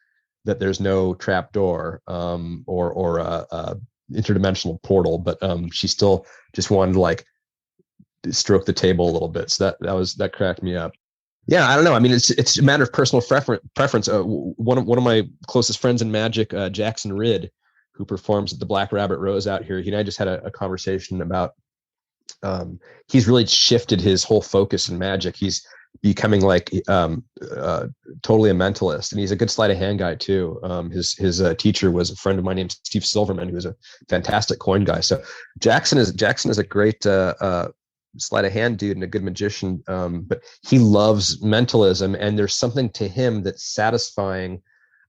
that there's no trap door or a interdimensional portal, but she still just wanted to like stroke the table a little bit. So that cracked me up. Yeah, I don't know. I mean, it's a matter of personal preference. One of my closest friends in magic, Jackson Ridd, who performs at the Black Rabbit Rose out here, he and I just had a conversation about he's really shifted his whole focus in magic. He's becoming like totally a mentalist, and he's a good sleight of hand guy too. His teacher was a friend of mine named Steve Silverman, who was a fantastic coin guy. So Jackson is a great sleight of hand dude and a good magician, but he loves mentalism, and there's something to him that's satisfying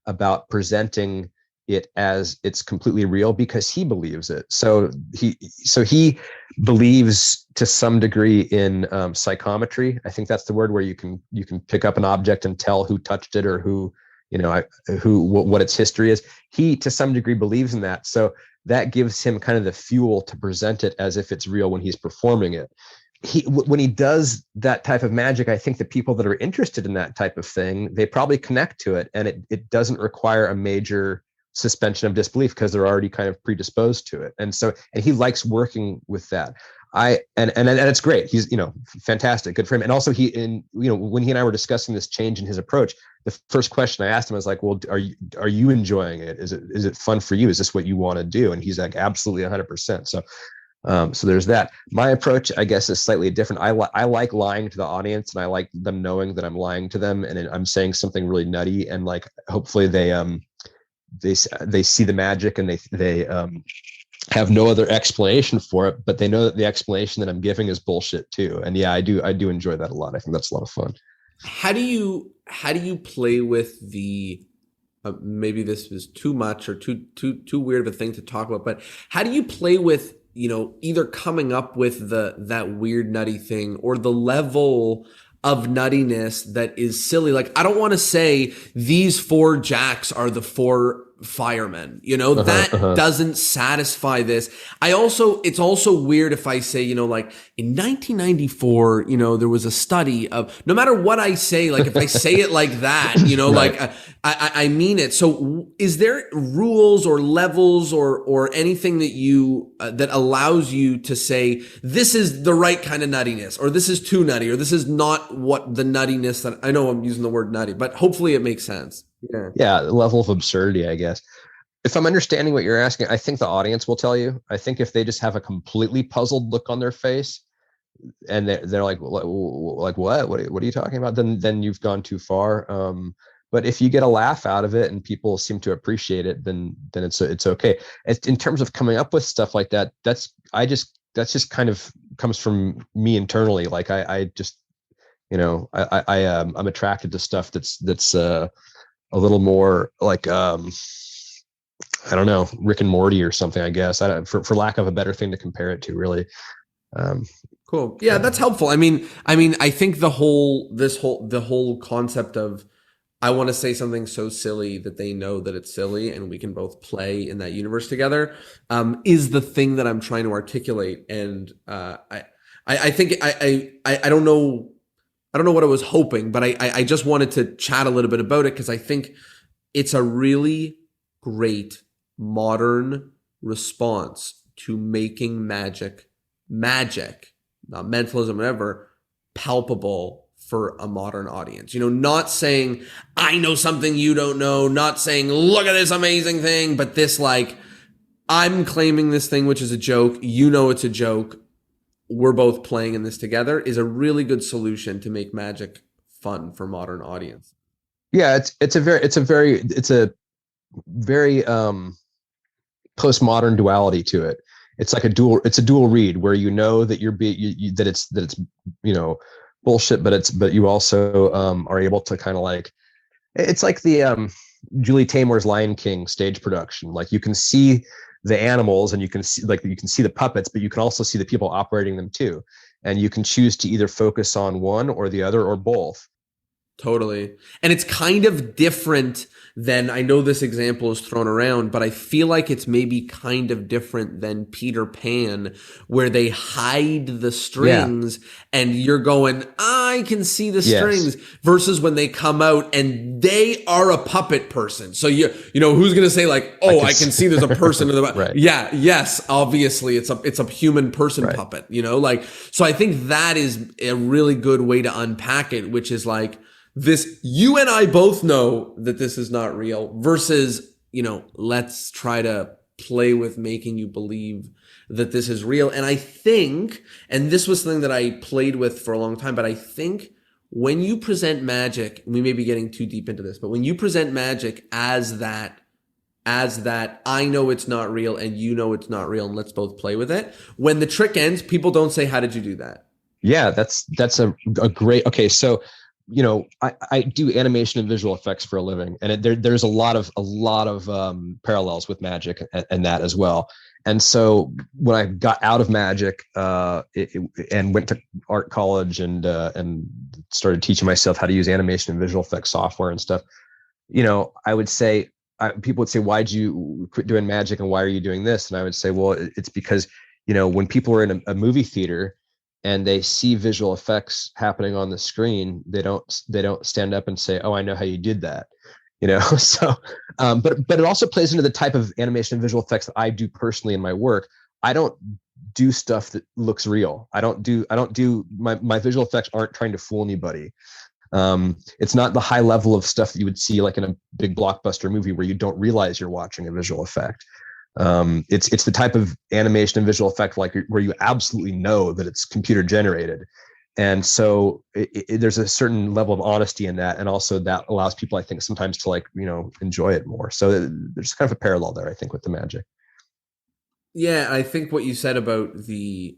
about presenting it as it's completely real because he believes it. So he believes to some degree in psychometry. I think that's the word where you can pick up an object and tell who touched it or who, what its history is. He to some degree believes in that. So that gives him kind of the fuel to present it as if it's real when he's performing it. When he does that type of magic, I think the people that are interested in that type of thing, they probably connect to it, and it doesn't require a major suspension of disbelief because they're already kind of predisposed to it. And he likes working with that. And it's great. He's, fantastic, good for him. And also when he and I were discussing this change in his approach, the first question I asked him was like, well, are you enjoying it? Is it fun for you? Is this what you want to do? And he's like, absolutely 100%. So there's that. My approach, I guess, is slightly different. I like lying to the audience, and I like them knowing that I'm lying to them and I'm saying something really nutty, and like hopefully they see the magic, and they have no other explanation for it, but they know that the explanation that I'm giving is bullshit too. And yeah, I do enjoy that a lot. I think that's a lot of fun. How do you play with the maybe this is too much or too weird of a thing to talk about, but how do you play with either coming up with that weird nutty thing or the level of nuttiness that is silly? Like, I don't want to say these 4 jacks are the 4 firemen, that doesn't satisfy this. It's also weird if I say, like in 1994, there was a study of, no matter what I say, like if I say it like that, right. Like I mean it. So is there rules or levels or anything that that allows you to say, this is the right kind of nuttiness, or this is too nutty, or this is not what the nuttiness that I know I'm using the word nutty, but hopefully it makes sense. Yeah, level of absurdity, I guess. If I'm understanding what you're asking, I think the audience will tell you. I think if they just have a completely puzzled look on their face and they're like what are you talking about? Then you've gone too far. But if you get a laugh out of it and people seem to appreciate it, then it's okay. In terms of coming up with stuff like that, that's just kind of comes from me internally. Like I just I'm attracted to stuff that's a little more like I don't know, Rick and Morty or something, I guess. For lack of a better thing to compare it to, really. Cool. Yeah, that's helpful. I think the whole concept of I want to say something so silly that they know that it's silly and we can both play in that universe together, is the thing that I'm trying to articulate. And I think I don't know. I don't know what I was hoping, but I just wanted to chat a little bit about it because I think it's a really great modern response to making magic, not mentalism, whatever, palpable for a modern audience. Not saying, I know something you don't know, not saying, look at this amazing thing, but this like, I'm claiming this thing, which is a joke. You know it's a joke. We're both playing in this together is a really good solution to make magic fun for modern audience. Yeah, it's a very postmodern duality to it. It's like a dual read where that that it's bullshit, but you also are able to kind of like, it's like the Julie Taymor's Lion King stage production. Like you can see the animals and you can see the puppets, but you can also see the people operating them too. And you can choose to either focus on one or the other or both. Totally. And it's kind of different than, I know this example is thrown around, but I feel like it's maybe kind of different than Peter Pan, where they hide the strings and you're going, I can see the strings, versus when they come out and they are a puppet person. So who's going to say like, oh, I can see there's a person in the right. Yeah. Yes. Obviously it's a human person right. puppet, so I think that is a really good way to unpack it, which is like, this, you and I both know that this is not real versus, let's try to play with making you believe that this is real. And I think, and this was something that I played with for a long time, but I think when you present magic, we may be getting too deep into this, but when you present magic as that, I know it's not real and you know it's not real and let's both play with it. When the trick ends, people don't say, how did you do that? Yeah, that's a great, okay. So, I do animation and visual effects for a living, and there's a lot of parallels with magic and that as well. And so when I got out of magic and went to art college and started teaching myself how to use animation and visual effects software and stuff, I would say, people would say, why'd you quit doing magic and why are you doing this? And I would say, well, it's because, when people are in a movie theater and they see visual effects happening on the screen, they don't stand up and say, oh, I know how you did that. So, but it also plays into the type of animation and visual effects that I do personally in my work. I don't do stuff that looks real. My visual effects aren't trying to fool anybody. It's not the high level of stuff that you would see like in a big blockbuster movie where you don't realize you're watching a visual effect. It's the type of animation and visual effect like where you absolutely know that it's computer generated. And so there's a certain level of honesty in that. And also that allows people, I think, sometimes to enjoy it more. So there's kind of a parallel there, I think, with the magic. Yeah. I think what you said about the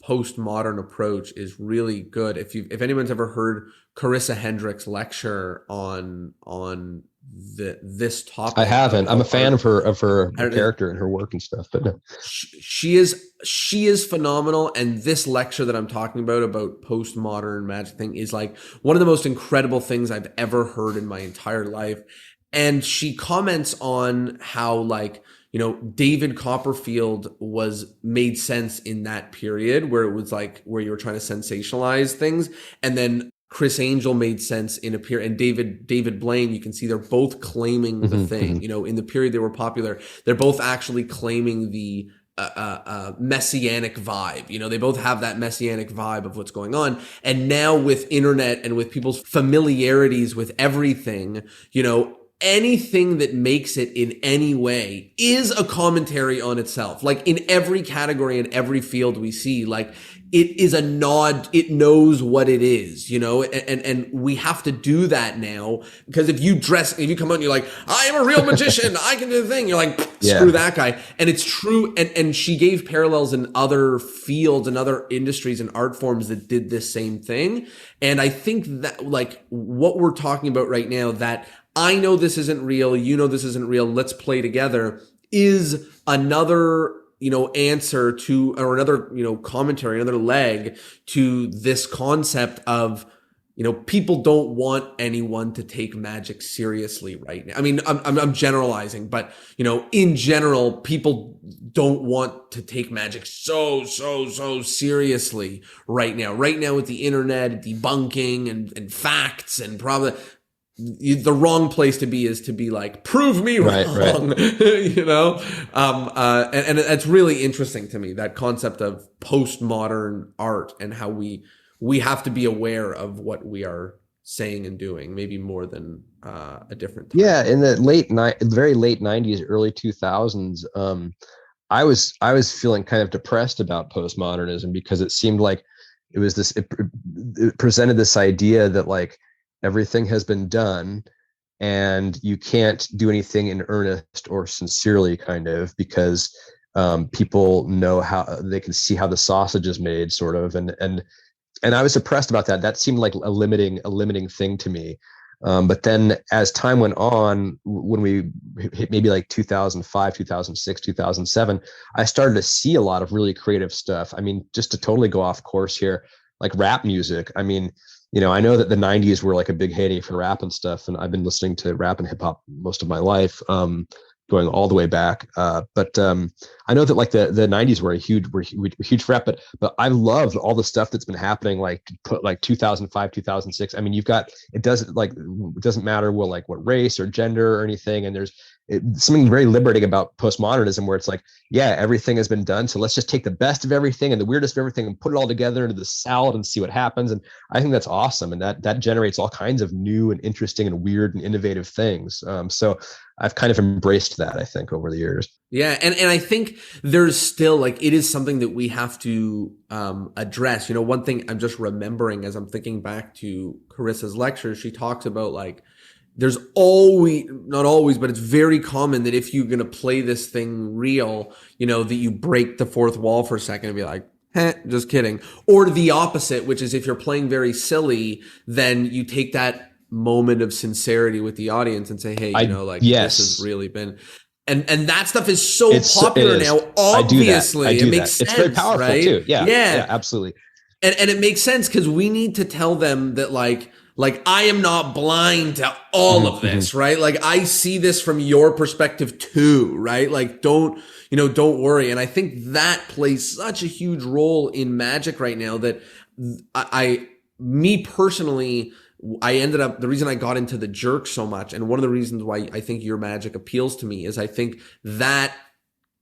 postmodern approach is really good. If anyone's ever heard Carissa Hendricks lecture on this topic, I haven't. I'm a fan of her character and her work and stuff. But she is phenomenal. And this lecture that I'm talking about postmodern magic thing is like one of the most incredible things I've ever heard in my entire life. And she comments on how David Copperfield made sense in that period where it was where you were trying to sensationalize things, and then Chris Angel made sense in a period, and David Blaine, you can see they're both claiming the thing. In the period they were popular, they're both actually claiming the messianic vibe. They both have that messianic vibe of what's going on. And now with internet and with people's familiarities with everything, anything that makes it in any way is a commentary on itself. Like in every category and every field we see, it is a nod. It knows what it is, and we have to do that now, because if you come out and you're like, I am a real magician, I can do the thing. You're like, screw that guy. And it's true. And she gave parallels in other fields and other industries and art forms that did this same thing. And I think that what we're talking about right now, that I know this isn't real, you know this isn't real, let's play together, is another answer to, or another, commentary, another leg to this concept of, people don't want anyone to take magic seriously right now. I mean, I'm generalizing, but in general, people don't want to take magic so seriously right now. Right now, with the internet debunking and facts, and probably the wrong place to be is to be like, prove me wrong, right. And it's really interesting to me, that concept of postmodern art, and how we have to be aware of what we are saying and doing, maybe more than a different time. Yeah, in the very late 90s, early 2000s, I was feeling kind of depressed about postmodernism, because it seemed like it was it presented this idea that like everything has been done and you can't do anything in earnest or sincerely, kind of, because people know how, they can see how the sausage is made, sort of, and I was depressed about that. That seemed like a limiting thing to me. But then as time went on, when we hit maybe like 2005, 2006, 2007, I started to see a lot of really creative stuff. I mean, just to totally go off course here, like rap music. I mean, I know that the 90s were like a big heyday for rap and stuff, and I've been listening to rap and hip hop most of my life, going all the way back. But I know that like the 90s were huge for rap, but I love all the stuff that's been happening, like 2005, 2006. I mean, it doesn't matter what race or gender or anything. And there's something very liberating about postmodernism, where it's like, yeah, everything has been done, so let's just take the best of everything and the weirdest of everything and put it all together into the salad and see what happens. And I think that's awesome, and that generates all kinds of new and interesting and weird and innovative things. So I've kind of embraced that, I think, over the years. Yeah, and I think there's still, like, it is something that we have to address. One thing I'm just remembering as I'm thinking back to Carissa's lecture, she talks about, like, there's not always, but it's very common that if you're going to play this thing real, that you break the fourth wall for a second and be like, just kidding. Or the opposite, which is if you're playing very silly, then you take that moment of sincerity with the audience and say, hey, yes. This has really been... And that stuff is so popular now. Obviously, it makes sense. It's very powerful, right? too. Yeah, absolutely. And it makes sense, because we need to tell them that, like I am not blind to all of this, right? Like, I see this from your perspective too, right? Like, don't worry. And I think that plays such a huge role in magic right now, that me personally, the reason I got into the jerk so much, and one of the reasons why I think your magic appeals to me, is I think that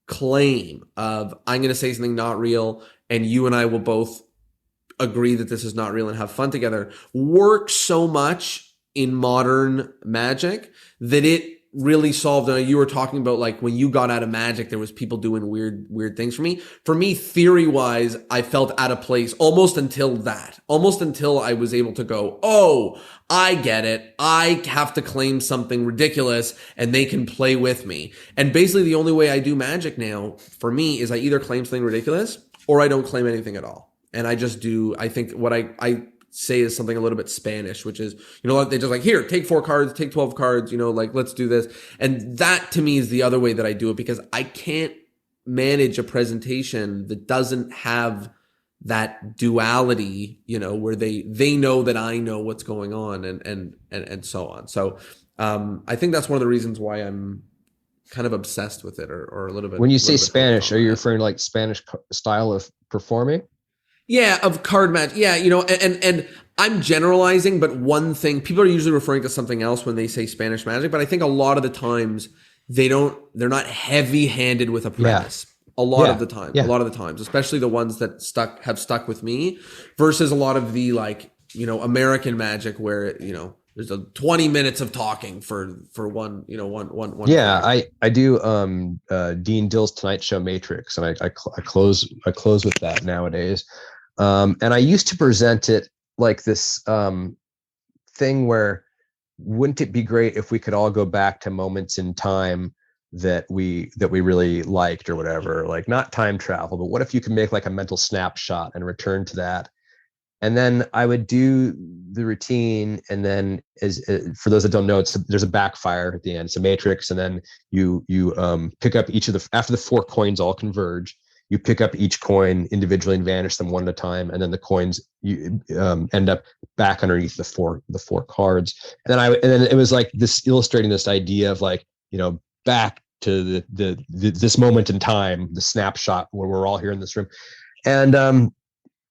claim of, I'm going to say something not real, and you and I will both agree that this is not real and have fun together, works so much in modern magic that it really solved. And you were talking about, like, when you got out of magic, there was people doing weird things. For me, theory wise, I felt out of place almost until I was able to go, oh, I get it. I have to claim something ridiculous and they can play with me. And basically the only way I do magic now, for me, is I either claim something ridiculous or I don't claim anything at all. And I just do, I think what I say is something a little bit Spanish, which is, they just like, here, take 4 cards, take 12 cards, let's do this. And that to me is the other way that I do it, because I can't manage a presentation that doesn't have that duality, where they know that I know what's going on, and so on. So I think that's one of the reasons why I'm kind of obsessed with it, or a little bit. When you say Spanish, are you referring to like Spanish style of performing? Yeah, of card match. Yeah, and I'm generalizing, but one thing, people are usually referring to something else when they say Spanish magic, but I think a lot of the times they're not heavy-handed with a premise. Yeah. A lot of the times, especially the ones that have stuck with me, versus a lot of the, like, American magic where, there's 20 minutes of talking for one. Yeah, I do Dean Dill's Tonight Show Matrix, and I close with that nowadays. And I used to present it like this thing where, wouldn't it be great if we could all go back to moments in time that we really liked, or whatever, like, not time travel, but what if you could make like a mental snapshot and return to that And then I would do the routine, and then for those that don't know, there's a backfire at the end. It's a matrix, and then you pick up each of the after the 4 coins all converge. You pick up each coin individually and vanish them one at a time, and then the coins you end up back underneath the four cards. And then it was like this illustrating this idea of like, back to this moment in time, the snapshot where we're all here in this room. And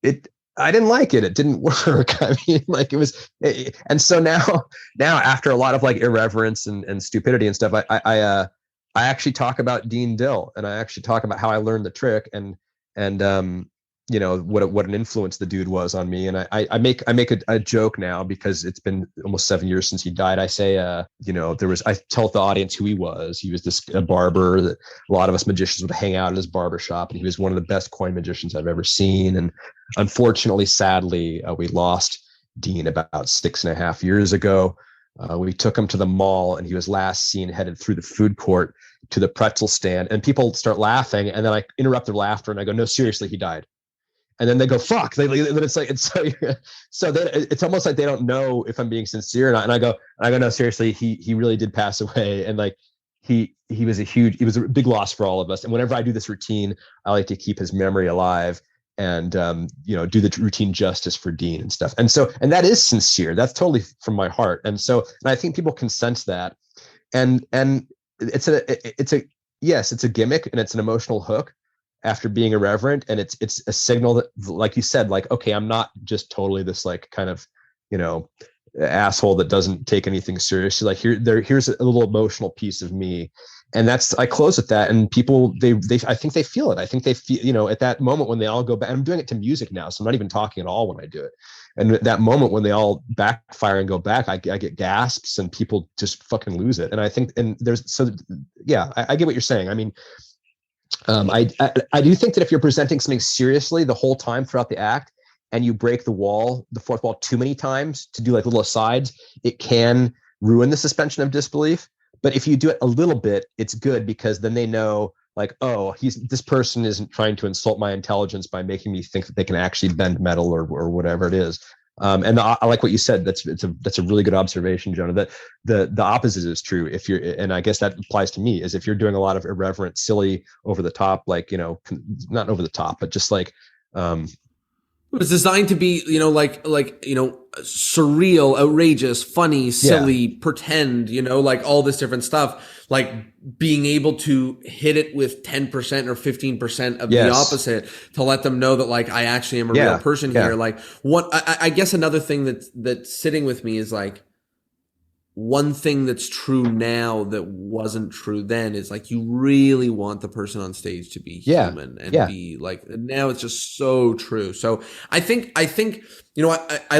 it I didn't like it. It didn't work. I mean, like and so now after a lot of like irreverence and stupidity and stuff, I actually talk about Dean Dill, and I actually talk about how I learned the trick, and what an influence the dude was on me. And I make a joke now, because it's been almost 7 years since he died. I say, I tell the audience who he was. He was a barber that a lot of us magicians would hang out at his barber shop, and he was one of the best coin magicians I've ever seen. And unfortunately, sadly, we lost Dean about 6.5 years ago. We took him to the mall, and he was last seen headed through the food court to the pretzel stand, and people start laughing, and then I interrupt their laughter and I go, "No, seriously, he died." And then they go, "Fuck!" So then it's almost like they don't know if I'm being sincere or not. And I go, "No, seriously, he really did pass away." And like he was a big loss for all of us. And whenever I do this routine, I like to keep his memory alive, and do the routine justice for Dean and stuff. And that is sincere. That's totally from my heart. And I think people can sense that. And it's a gimmick, and it's an emotional hook after being irreverent, and it's a signal that, like you said, like, okay, I'm not just totally this like kind of asshole that doesn't take anything seriously. Like here's a little emotional piece of me. And I close with that, and people, I think they feel it. I think they feel, at that moment when they all go back. I'm doing it to music now, so I'm not even talking at all when I do it. And at that moment when they all backfire and go back, I get gasps, and people just fucking lose it. And I think, I get what you're saying. I mean, I do think that if you're presenting something seriously the whole time throughout the act, and you break the fourth wall too many times to do like little asides, it can ruin the suspension of disbelief. But if you do it a little bit, it's good, because then they know, like, oh, this person isn't trying to insult my intelligence by making me think that they can actually bend metal or whatever it is. And I like what you said. That's a really good observation, Jonah. That the opposite is true. And I guess that applies to me, is if you're doing a lot of irreverent, silly, over the top, like, not over the top, but just like, it was designed to be, surreal, outrageous, funny, silly, pretend, like all this different stuff, like being able to hit it with 10% or 15% of the opposite, to let them know that, like, I actually am a real person here. Like, I guess another thing that's sitting with me is like, one thing that's true now that wasn't true then is like, you really want the person on stage to be human and be like, now it's just so true. So I think, I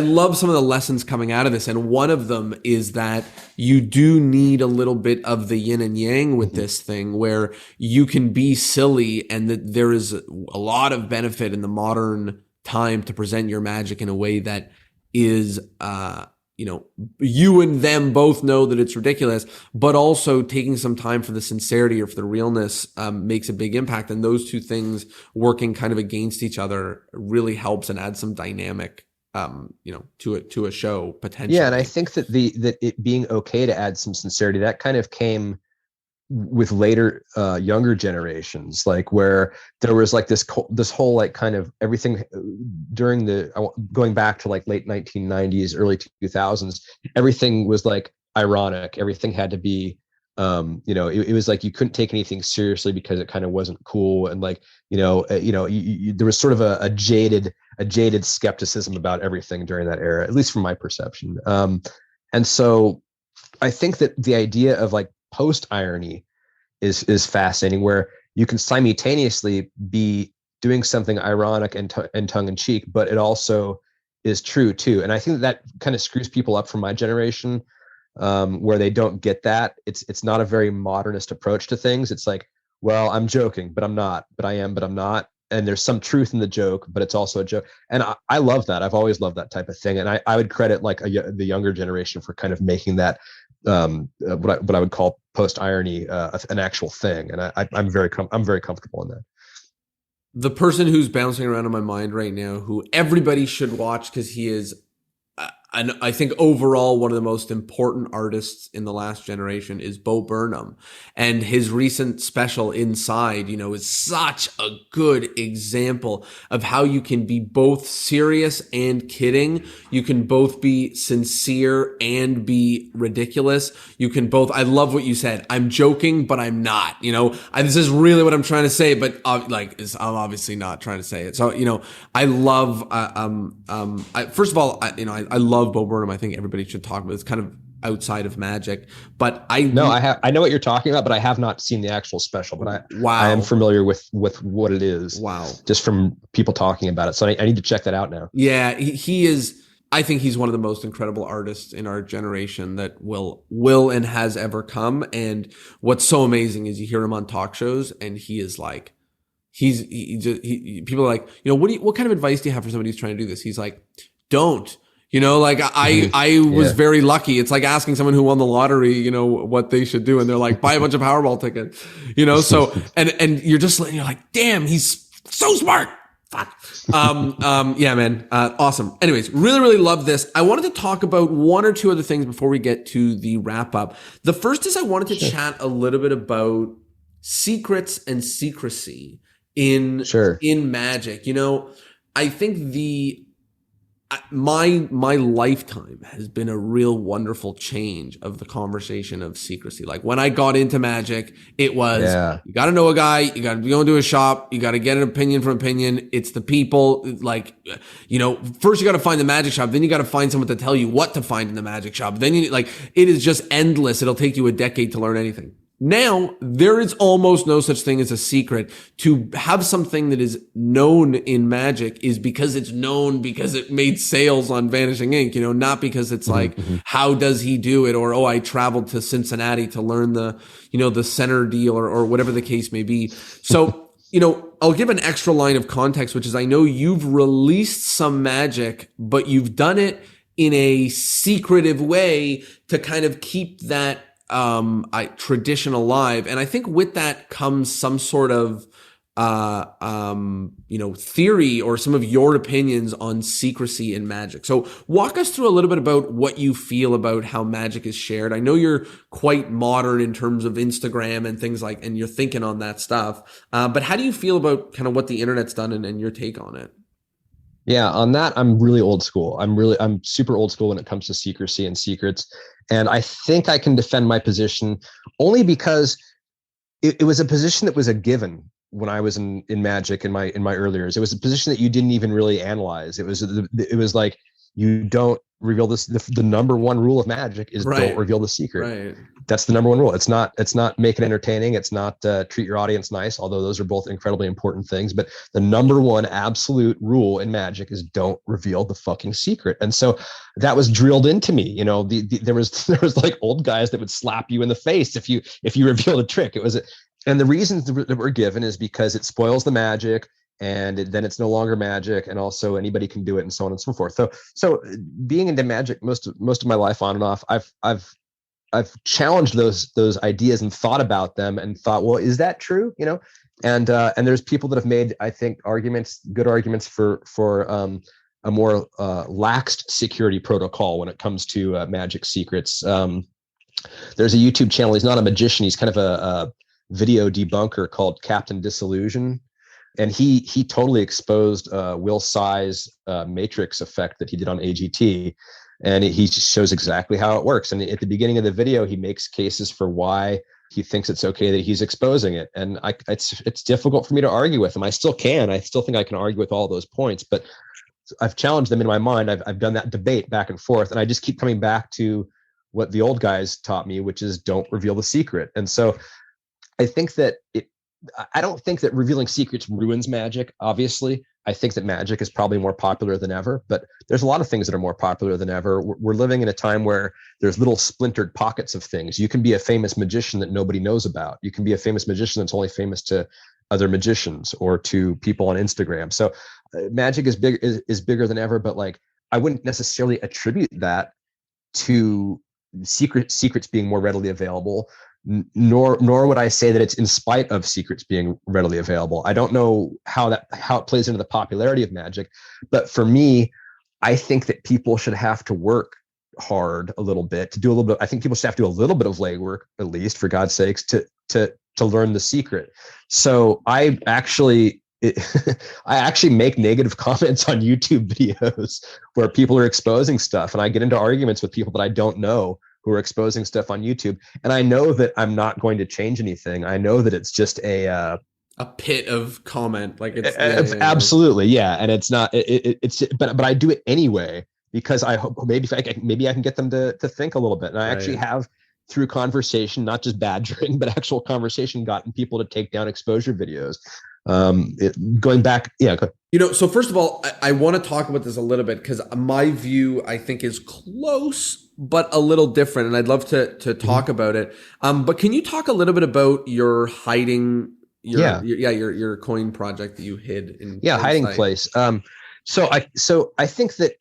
love some of the lessons coming out of this. And one of them is that you do need a little bit of the yin and yang with this thing, where you can be silly, and that there is a lot of benefit in the modern time to present your magic in a way that is, you and them both know that it's ridiculous, but also taking some time for the sincerity or for the realness makes a big impact. And those two things working kind of against each other really helps and adds some dynamic, to a show potentially. Yeah, and I think that that it being okay to add some sincerity, that kind of came with later younger generations, like where there was like this whole like kind of everything during going back to like late 1990s, early 2000s, everything was like ironic. Everything had to be it was like you couldn't take anything seriously because it kind of wasn't cool. And like there was sort of a jaded skepticism about everything during that era, at least from my perception. And so I think that the idea of like post irony is fascinating, where you can simultaneously be doing something ironic and tongue in cheek, but it also is true too. And I think that kind of screws people up from my generation, where they don't get that. It's not a very modernist approach to things. It's like, well, I'm joking, but I'm not, but I am, but I'm not. And there's some truth in the joke, but it's also a joke. And I love that. I've always loved that type of thing. And I would credit like the younger generation for kind of making that what I would call post irony an actual thing. And I'm very comfortable in that. the person who's bouncing around in my mind right now, who everybody should watch because he is, and I think overall one of the most important artists in the last generation, is Bo Burnham. And his recent special Inside, is such a good example of how you can be both serious and kidding. You can both be sincere and be ridiculous. You can both, I love what you said. I'm joking, but I'm not, this is really what I'm trying to say, but I'm obviously not trying to say it. So, I love, first of all, I love Bo Burnham. I think everybody should talk about it. It's kind of outside of magic, but I know what you're talking about, but I have not seen the actual special, but I am familiar with what it is. Wow. Just from people talking about it. So I need to check that out now. Yeah, he is. I think he's one of the most incredible artists in our generation that will and has ever come. And what's so amazing is you hear him on talk shows and he is like, people are like, what kind of advice do you have for somebody who's trying to do this? He's like, don't. I was very lucky. It's like asking someone who won the lottery, what they should do. And they're like, buy a bunch of Powerball tickets, so, and you're like, damn, he's so smart. Fuck. Yeah, man. Awesome. Anyways, really, really love this. I wanted to talk about one or two other things before we get to the wrap up. The first is I wanted to chat a little bit about secrets and secrecy in magic. I think my lifetime has been a real wonderful change of the conversation of secrecy. Like when I got into magic, it was, you got to know a guy, you got to go into a shop, you got to get an opinion from opinion. It's the people, first you got to find the magic shop, then you got to find someone to tell you what to find in the magic shop. Then it is just endless. It'll take you a decade to learn anything. Now, there is almost no such thing as a secret. To have something that is known in magic is because it's known because it made sales on Vanishing Ink, not because it's how does he do it? Or, I traveled to Cincinnati to learn the center deal or whatever the case may be. So, I'll give an extra line of context, which is I know you've released some magic, but you've done it in a secretive way to kind of keep that tradition alive. And I think with that comes some sort of, theory or some of your opinions on secrecy in magic. So walk us through a little bit about what you feel about how magic is shared. I know you're quite modern in terms of Instagram and things and you're thinking on that stuff. But how do you feel about kind of what the internet's done and your take on it? Yeah, on that, I'm really old school. I'm super old school when it comes to secrecy and secrets. And I think I can defend my position only because it was a position that was a given when I was in magic in my early years. It was a position that you didn't even really analyze. It was like, you don't reveal this. The number one rule of magic is don't reveal the secret. Right. That's the number one rule. It's not make it entertaining. It's not treat your audience nice, although those are both incredibly important things. But the number one absolute rule in magic is don't reveal the fucking secret. And so that was drilled into me. There was like old guys that would slap you in the face if you revealed a trick. And the reasons that were given is because it spoils the magic. And then it's no longer magic, and also anybody can do it, and so on and so forth. So being into magic most of my life, on and off, I've challenged those ideas and thought about them and thought, well, is that true? And there's people that have made, I think, good arguments for a more laxed security protocol when it comes to magic secrets. There's a YouTube channel. He's not a magician. He's kind of a video debunker called Captain Disillusion. And he totally exposed Will Tsai's matrix effect that he did on AGT. And he shows exactly how it works. And at the beginning of the video, he makes cases for why he thinks it's okay that he's exposing it. And it's difficult for me to argue with him. I still can. I still think I can argue with all those points. But I've challenged them in my mind. I've done that debate back and forth. And I just keep coming back to what the old guys taught me, which is don't reveal the secret. And so I think that I don't think that revealing secrets ruins magic. Obviously, I think that magic is probably more popular than ever, but there's a lot of things that are more popular than ever. We're living in a time where there's little splintered pockets of things. You can be a famous magician that nobody knows about. You can be a famous magician that's only famous to other magicians or to people on Instagram. So magic is bigger than ever, but I wouldn't necessarily attribute that to secrets being more readily available, nor would I say that it's in spite of secrets being readily available. I don't know how it plays into the popularity of magic, but for me, I think that people should have to work hard a little bit to do a little bit. I think people should have to do a little bit of legwork, at least for God's sakes, to learn the secret. So I actually make negative comments on YouTube videos where people are exposing stuff, and I get into arguments with people that I don't know who are exposing stuff on YouTube. And I know that I'm not going to change anything. I know that it's just a pit of comment, like it's absolutely, yeah. And it's not. But I do it anyway because I hope maybe I can get them to think a little bit. And I actually have, through conversation, not just badgering, but actual conversation, gotten people to take down exposure videos. Going back, so first of all, I want to talk about this a little bit because my view, I think, is close but a little different, and I'd love to talk about it. But can you talk a little bit about your hiding your coin project that you hid in hiding site? place? So I think that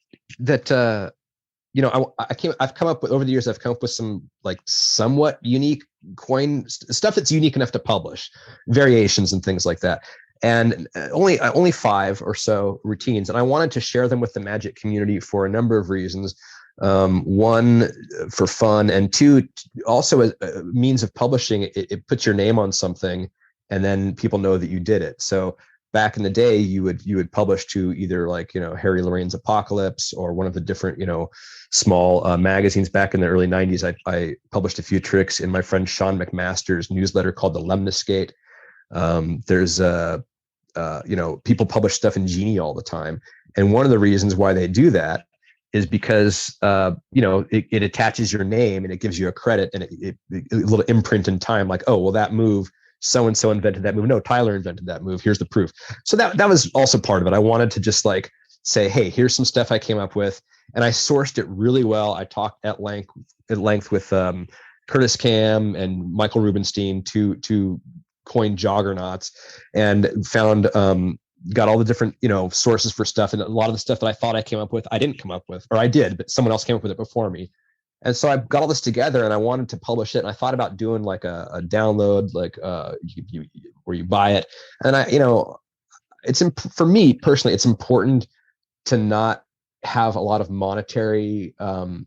I've come up with, over the years, I've come up with some like somewhat unique coin stuff that's unique enough to publish, variations and things like that. And only 5 or so routines. And I wanted to share them with the magic community for a number of reasons. 1, for fun, and 2, also as a means of publishing. It puts your name on something, and then people know that you did it. So back in the day, you would publish to either Harry Lorraine's Apocalypse or one of the different small magazines. Back in the early 90s, I published a few tricks in my friend Sean McMaster's newsletter called the Lemniscate. There's people publish stuff in Genie all the time, and one of the reasons why they do that is because it attaches your name and it gives you a credit and a little imprint in time, like, oh well, that move, so and so invented that move. No, Tyler invented that move. Here's the proof. So that was also part of it. I wanted to just say, hey, here's some stuff I came up with, and I sourced it really well. I talked at length with Curtis Cam and Michael Rubenstein, two coin juggernauts, and found got all the different sources for stuff. And a lot of the stuff that I thought I came up with, I didn't come up with, or I did, but someone else came up with it before me. And so I got all this together, and I wanted to publish it. And I thought about doing like a download, where you buy it. And for me personally, it's important to not have a lot of monetary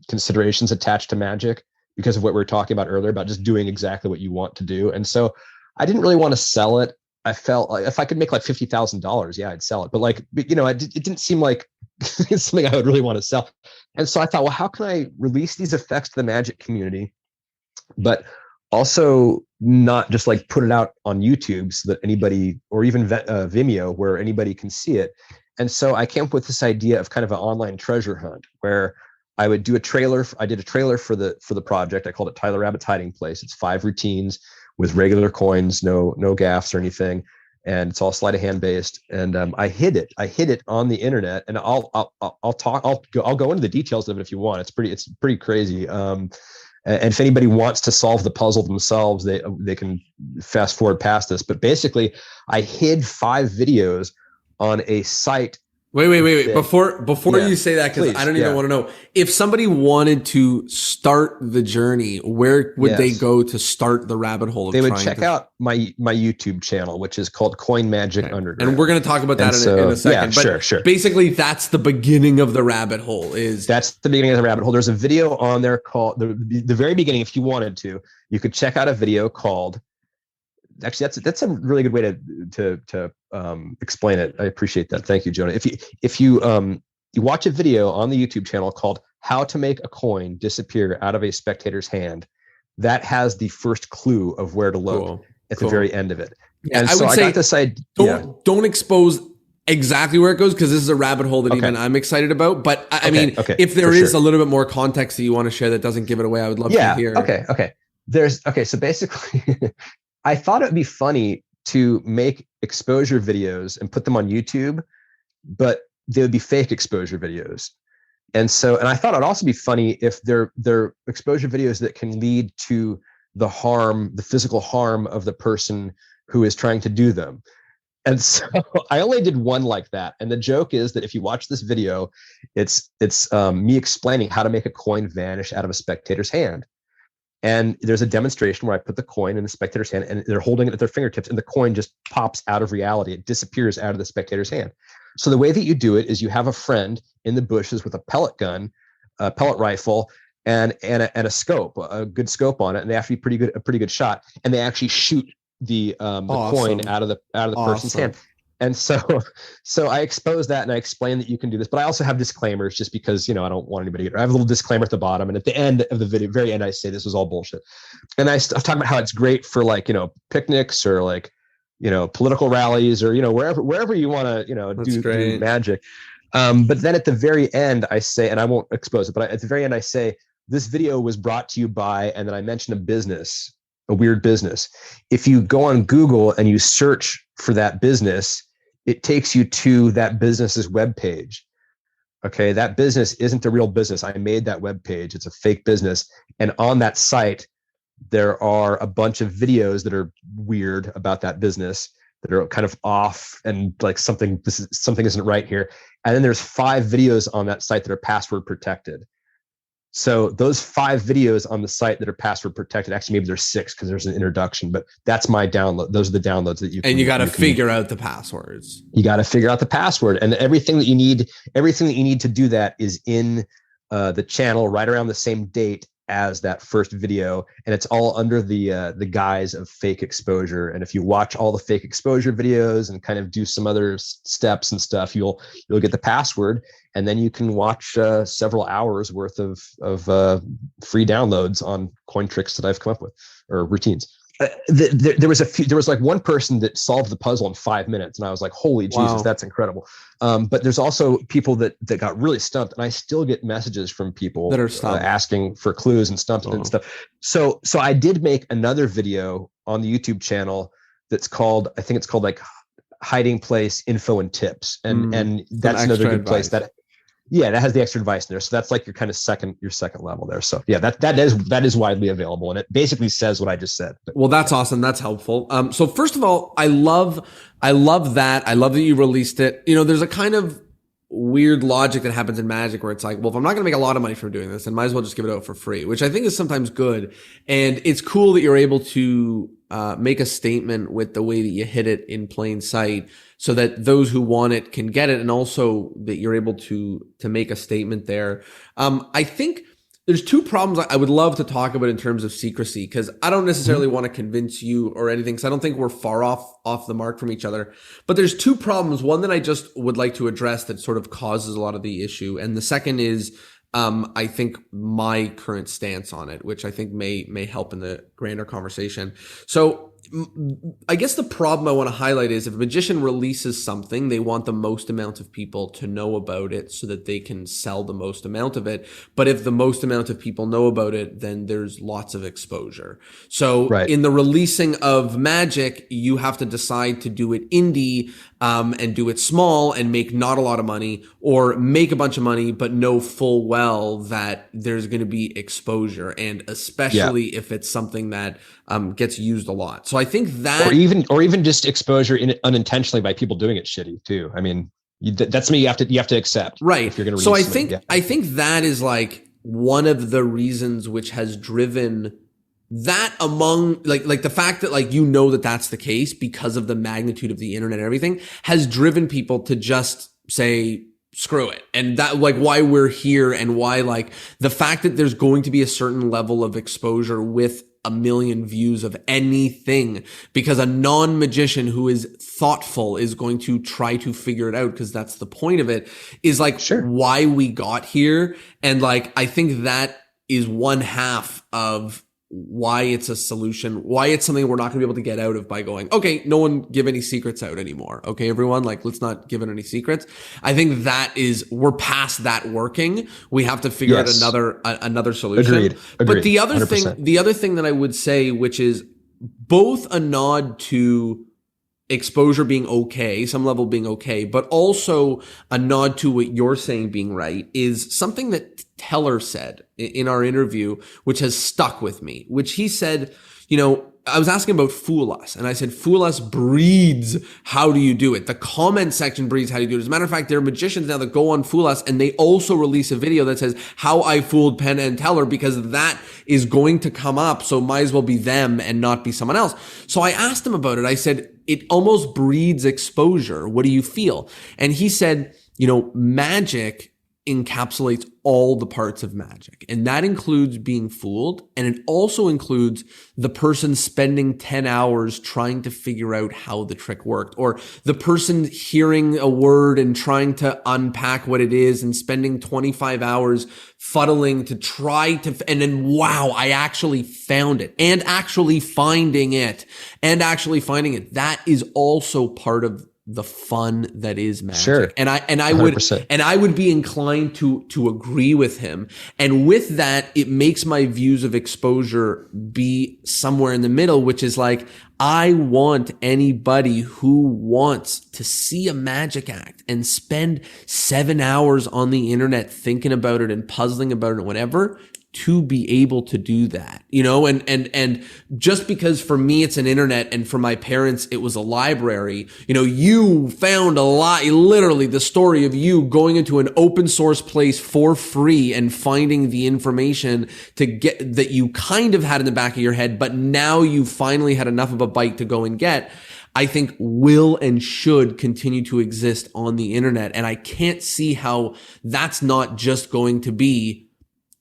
considerations attached to magic, because of what we were talking about earlier about just doing exactly what you want to do. And so I didn't really want to sell it. I felt like if I could make like $50,000, yeah, I'd sell it. But it didn't seem like it's something I would really want to sell. And so I thought, well, how can I release these effects to the magic community, but also not just put it out on YouTube so that anybody, or even Vimeo, where anybody can see it. And so I came up with this idea of kind of an online treasure hunt where I would do a trailer. I did a trailer for the project. I called it Tyler Rabbit's Hiding Place. It's 5 routines with regular coins, no gaffes or anything, and it's all sleight of hand based. And I hid it on the internet, and I'll go into the details of it if you want. It's pretty crazy. And if anybody wants to solve the puzzle themselves, they can fast forward past this. But basically, I hid 5 videos on a site. Wait. Before you say that, because I don't even want to know. If somebody wanted to start the journey, where would they go to start the rabbit hole? They would check out my YouTube channel, which is called Coin Magic Underground. And we're going to talk about that in a second. Yeah, but sure. Basically, that's the beginning of the rabbit hole. That's the beginning of the rabbit hole. There's a video on there called the very beginning. If you wanted to, you could check out a video called. Actually, that's a really good way to explain it. I appreciate that. Thank you, Jonah. If you watch a video on the YouTube channel called "How to Make a Coin Disappear Out of a Spectator's Hand," that has the first clue of where to look at the very end of it. Yeah, and I so would I say got this idea. Don't expose exactly where it goes, because this is a rabbit hole that even I'm excited about. But I mean, if there is a little bit more context that you want to share that doesn't give it away, I would love to hear. Okay. So basically. I thought it would be funny to make exposure videos and put them on YouTube, but they would be fake exposure videos. And I thought it'd also be funny if they're exposure videos that can lead to the physical harm of the person who is trying to do them. And so I only did one like that. And the joke is that if you watch this video, it's me explaining how to make a coin vanish out of a spectator's hand. And there's a demonstration where I put the coin in the spectator's hand and they're holding it at their fingertips and the coin just pops out of reality. It disappears out of the spectator's hand. So the way that you do it is you have a friend in the bushes with a pellet gun, a pellet rifle, and a scope, a good scope on it. And they have to be a pretty good shot. And they actually shoot the coin out of the person's hand. And so I exposed that and I explained that you can do this, but I also have disclaimers just because, I don't want anybody to get, I have a little disclaimer at the bottom. And at the end of the video, very end, I say this was all bullshit. And I'm talking about how it's great for picnics or political rallies or, wherever you want to, do magic. But then at the very end, I say, and I won't expose it, but at the very end, I say, this video was brought to you by, and then I mention a weird business. If you go on Google and you search for that business, it takes you to that business's webpage. Okay, that business isn't a real business. I made that webpage. It's a fake business. And on that site, there are a bunch of videos that are weird about that business that are kind of off and something isn't right here. And then there's 5 videos on that site that are password protected. So those 5 videos on the site that are password protected, actually maybe there's 6 because there's an introduction, but that's my download. Those are the downloads that you can. And you got to figure out the passwords. You got to figure out the password, and everything that you need to do that is in the channel right around the same date as that first video, and it's all under the guise of fake exposure. And if you watch all the fake exposure videos and kind of do some other steps and stuff, you'll get the password, and then you can watch several hours worth of free downloads on coin tricks that I've come up with or routines. There was one person that solved the puzzle in 5 minutes, and I was like, holy Jesus, wow, that's incredible. But there's also people that got really stumped, and I still get messages from people that are asking for clues and stumped and stuff. So I did make another video on the YouTube channel that's called, I think it's called hiding place info and tips. And that's another good place that has the extra advice in there. So that's your second level there. So yeah, that is widely available, and it basically says what I just said. Well, that's awesome. That's helpful. So first of all, I love that. I love that you released it. There's a kind of weird logic that happens in magic where it's like, well, if I'm not going to make a lot of money from doing this, then might as well just give it out for free, which I think is sometimes good. And it's cool that you're able to make a statement with the way that you hit it in plain sight, so that those who want it can get it, and also that you're able to make a statement there. I think there's 2 problems I would love to talk about in terms of secrecy, because I don't necessarily want to convince you or anything, because I don't think we're far off the mark from each other. But there's 2 problems. One that I just would like to address that sort of causes a lot of the issue, and the second is I think my current stance on it, which I think may help in the grander conversation. So I guess the problem I want to highlight is if a magician releases something, they want the most amount of people to know about it so that they can sell the most amount of it. But if the most amount of people know about it, then there's lots of exposure. So in the releasing of magic, you have to decide to do it indie and do it small and make not a lot of money, or make a bunch of money but know full well that there's going to be exposure, and especially if it's something that gets used a lot. So I think that, or even just exposure unintentionally by people doing it shitty too. I mean, that's something you have to accept, right? If you're going to. So I think that is one of the reasons which has driven that among the fact that that's the case because of the magnitude of the internet and everything has driven people to just say screw it. And that why we're here, and why the fact that there's going to be a certain level of exposure with 1 million views of anything, because a non-magician who is thoughtful is going to try to figure it out, because that's the point of it, is why we got here. And I think that is one half of why it's a solution, why it's something we're not going to be able to get out of by going, okay, no one give any secrets out anymore. Okay, everyone, let's not give it any secrets. I think that we're past that working. We have to figure out another solution. Agreed. But the other 100%. the other thing that I would say, which is both a nod to exposure being okay, some level being okay, but also a nod to what you're saying being right, is something that Teller said in our interview, which has stuck with me, which he said, I was asking about Fool Us, and I said, Fool Us breeds how do you do it. The comment section breeds how do you do it. As a matter of fact, there are magicians now that go on Fool Us, and they also release a video that says how I fooled Penn and Teller, because that is going to come up, so might as well be them and not be someone else. So I asked him about it. I said, it almost breeds exposure. What do you feel? And he said, magic encapsulates all the parts of magic. And that includes being fooled. And it also includes the person spending 10 hours trying to figure out how the trick worked, or the person hearing a word and trying to unpack what it is and spending 25 hours fuddling to try to, and then, wow, I actually found it, and actually finding it. That is also part of the fun that is magic. Sure. And I would be inclined to agree with him. And with that, it makes my views of exposure be somewhere in the middle, which is like, I want anybody who wants to see a magic act and spend 7 hours on the internet thinking about it and puzzling about it and whatever, to be able to do that, and just because for me it's an internet and for my parents it was a library, you found literally the story of you going into an open source place for free and finding the information to get that you kind of had in the back of your head, but now you finally had enough of a bite to go and get, I think will and should continue to exist on the internet. And I can't see how that's not just going to be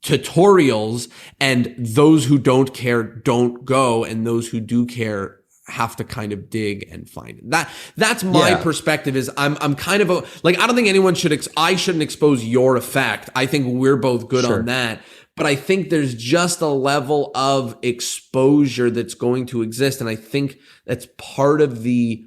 tutorials, and those who don't care don't go, and those who do care have to kind of dig and find it. That's my perspective. Is I'm kind of I don't think anyone I shouldn't expose your effect. I think we're both good on that. But I think there's just a level of exposure that's going to exist. And I think that's part of the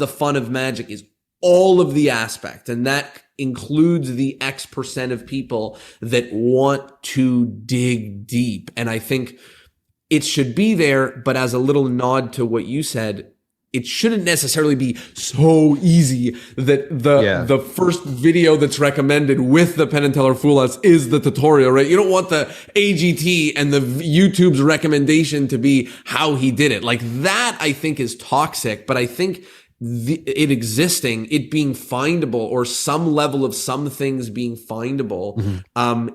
fun of magic is all of the aspect. And that includes the X% of people that want to dig deep. And I think it should be there, but as a little nod to what you said, it shouldn't necessarily be so easy that the first video that's recommended with the Penn and Teller Fool Us is the tutorial, right? You don't want the AGT and the YouTube's recommendation to be how he did it. Like that, I think is toxic, but I think it being findable, or some level of some things being findable,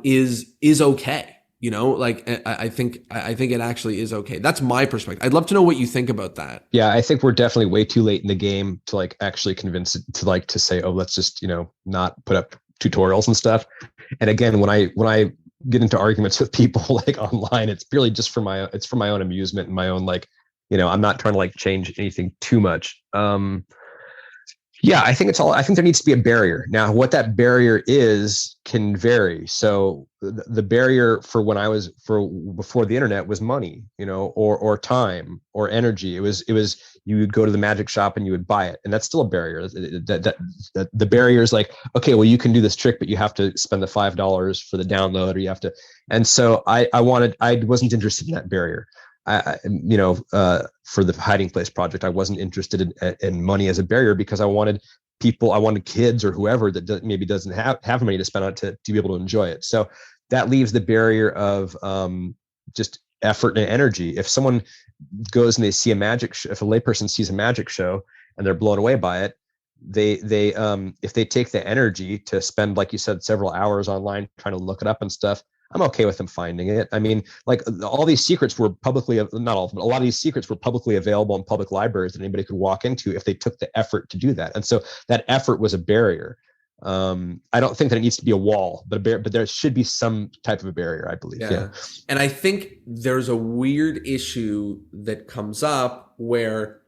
is okay. I think it actually is okay. That's my perspective. I'd love to know what you think about that. Yeah, I think we're definitely way too late in the game to actually convince it to say, oh, let's just, not put up tutorials and stuff. And again, when I get into arguments with people online, it's purely just for my own amusement and my own I'm not trying to change anything too much. I think there needs to be a barrier. Now, what that barrier is can vary. So the barrier for before the internet was money, or time or energy. It was you would go to the magic shop and you would buy it. And that's still a barrier. That the barrier is okay, well, you can do this trick, but you have to spend the $5 for the download, or you have to. And so I wasn't interested in that barrier. For the hiding place project, I wasn't interested in money as a barrier, because I wanted kids or whoever that maybe doesn't have money to spend on it to be able to enjoy it. So that leaves the barrier of just effort and energy. If someone goes and they see if a layperson sees a magic show and they're blown away by it, they if they take the energy to spend, like you said, several hours online trying to look it up and stuff, I'm okay with them finding it. I mean, all these secrets were not all of them, but a lot of these secrets were publicly available in public libraries that anybody could walk into if they took the effort to do that. And so that effort was a barrier. I don't think that it needs to be a wall, but there should be some type of a barrier, I believe. Yeah. And I think there's a weird issue that comes up where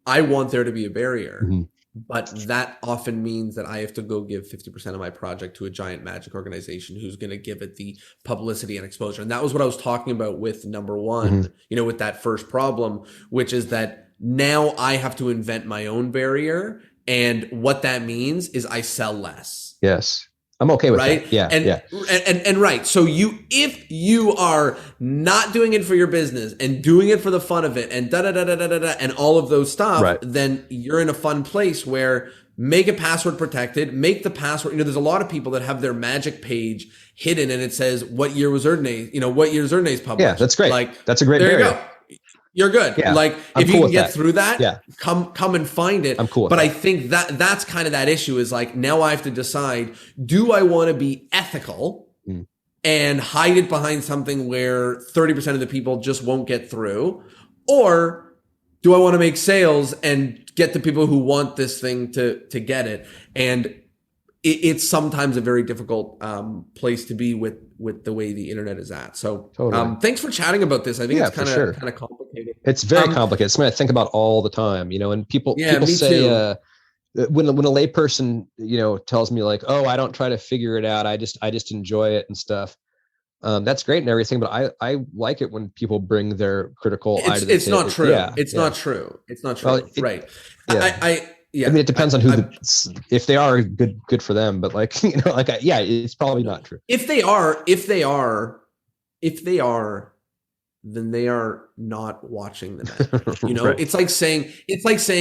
I want there to be a barrier. Mm-hmm. But that often means that I have to go give 50% of my project to a giant magic organization who's going to give it the publicity and exposure. And that was what I was talking about with number one, with that first problem, which is that now I have to invent my own barrier. And what that means is I sell less. Yes. I'm okay with that. Yeah. And right. So if you are not doing it for your business and doing it for the fun of it and and all of those stuff, then you're in a fun place where make it password protected, make the password, there's a lot of people that have their Magic page hidden and it says what year was Erdnase, what year is Erdnase published. Yeah, that's great. Like, that's a great there barrier. you go. You're good. Yeah, like I'm if cool you can with get that. through that, Yeah. come and find it. I'm cool with but that. I think that's kind of that issue is like, now I have to decide, do I want to be ethical and hide it behind something where 30% of the people just won't get through? Or do I want to make sales and get the people who want this thing to get it? And it's sometimes a very difficult place to be with the way the internet is at. So Totally. Thanks for chatting about this. I think it's kind of complicated. It's very complicated. It's something I think about all the time, and people say, when a layperson, tells me like, oh, I don't try to figure it out. I just enjoy it and stuff. That's great and everything, but I like it when people bring their critical eye to the table. It's not true. Yeah, it's not true. It's not true. Well, right. Yeah. I mean, it depends on if they are good for them, but like, it's probably not true. If they are, then they are not watching the net. Right. It's like saying,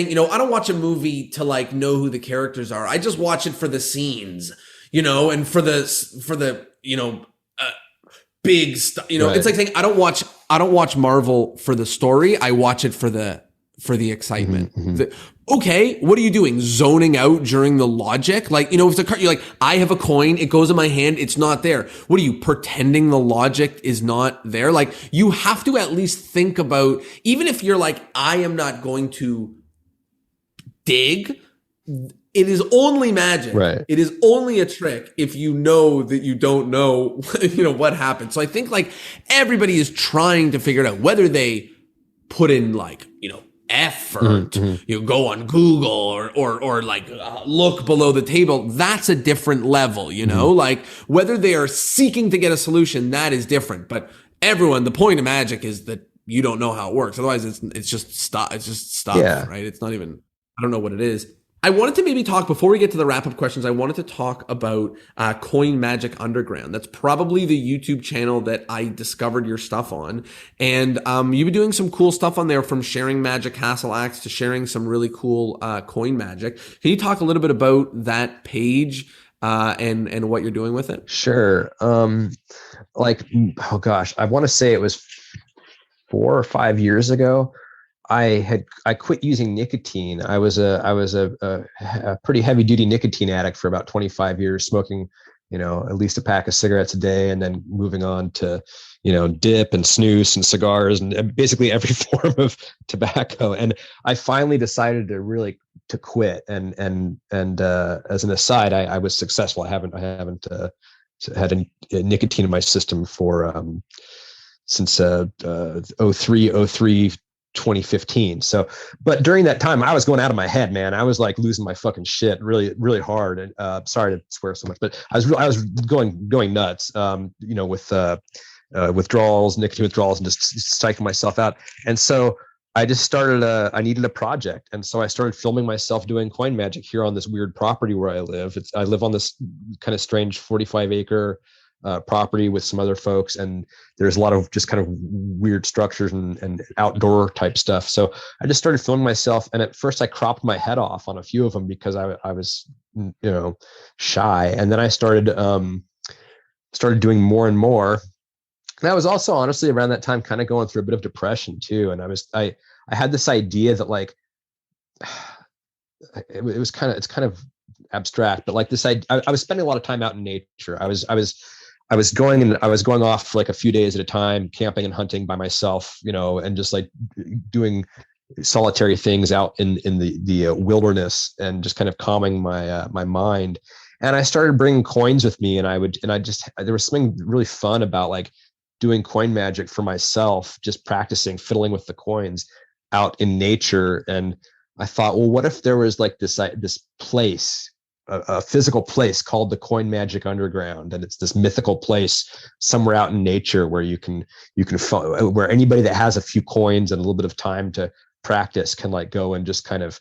I don't watch a movie to like know who the characters are. I just watch it for the scenes, and for the big stuff. Right. It's like saying I don't watch Marvel for the story. I watch it for the excitement. Okay, what are you doing? Zoning out during the logic? Like, if the card, you're like, I have a coin, it goes in my hand, it's not there. What are you, pretending the logic is not there? Like, you have to at least think about, even if you're like, I am not going to dig, it is only magic. Right. It is only a trick if you know that you don't know, what happened. So I think like everybody is trying to figure it out, whether they put in like, effort, go on Google or like look below the table. That's a different level, like whether they are seeking to get a solution, that is different. But the point of magic is that you don't know how it works. Otherwise it's just stuff. It's just stuff, right? It's not even, I don't know what it is. I wanted to maybe talk, before we get to the wrap-up questions, I wanted to talk about Coin Magic Underground. That's probably the YouTube channel that I discovered your stuff on. And you've been doing some cool stuff on there, from sharing Magic Castle Acts to sharing some really cool coin magic. Can you talk a little bit about that page and what you're doing with it? Sure. Oh gosh, I want to say it was 4 or 5 years ago. I quit using nicotine. I was a pretty heavy duty nicotine addict for about 25 years, smoking, at least a pack of cigarettes a day, and then moving on to, dip and snus and cigars and basically every form of tobacco. And I finally decided to quit. And as an aside, I was successful. I haven't had a nicotine in my system for since 2015. So, but during that time, I was going out of my head, man. I was like losing my fucking shit really, really hard. And sorry to swear so much, but I was going nuts, with withdrawals, nicotine withdrawals, and just psyching myself out. And so I just started I needed a project. And so I started filming myself doing coin magic here on this weird property where I live. I live on this kind of strange 45-acre property with some other folks, and there's a lot of just kind of weird structures and outdoor type stuff. So I just started filming myself, and at first I cropped my head off on a few of them because I was shy, and then I started doing more and more. And I was also honestly around that time kind of going through a bit of depression too, and I had this idea that like it's kind of abstract, but like this I was spending a lot of time out in nature. I was going off for like a few days at a time, camping and hunting by myself, and just like doing solitary things out in the wilderness, and just kind of calming my mind. And I started bringing coins with me, and there was something really fun about like doing coin magic for myself, just practicing fiddling with the coins out in nature. And I thought, well, what if there was like this place, a physical place called the Coin Magic Underground, and it's this mythical place somewhere out in nature where you can where anybody that has a few coins and a little bit of time to practice can like go and just kind of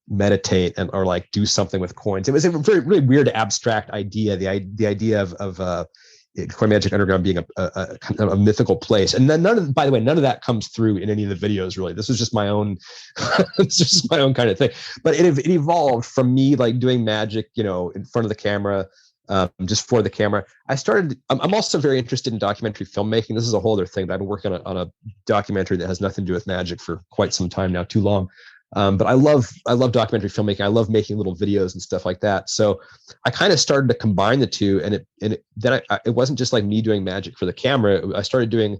meditate or like do something with coins. It was a very really weird abstract idea, the idea of Coin Magic Underground being a kind of a mythical place. And then by the way, none of that comes through in any of the videos, really. This was just my own, it's just my own kind of thing. But it evolved from me like doing magic, in front of the camera, just for the camera. I'm also very interested in documentary filmmaking. This is a whole other thing, but I've been working on a documentary that has nothing to do with magic for quite some time now, too long. But I love documentary filmmaking. I love making little videos and stuff like that. So I kind of started to combine the two, and it wasn't just like me doing magic for the camera. I started doing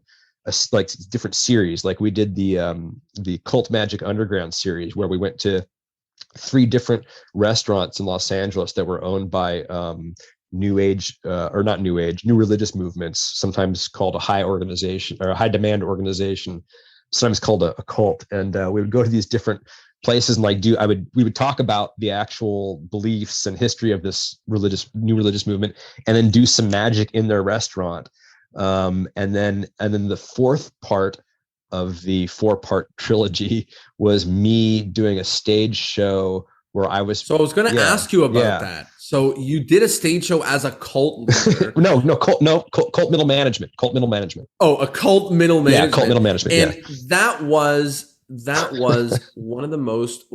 like different series. Like we did the Cult Magic Underground series, where we went to 3 different restaurants in Los Angeles that were owned by new religious movements, sometimes called a high organization or a high demand organization, sometimes called a cult. And we would go to these different places and we would talk about the actual beliefs and history of this new religious movement, and then do some magic in their restaurant. And then the 4th part of the 4-part trilogy was me doing a stage show where I was. So I was going to ask you about that. So you did a stage show as a cult leader. Cult middle management. Cult middle management. Oh, a cult middle management. Yeah, cult middle management. And that was one of the most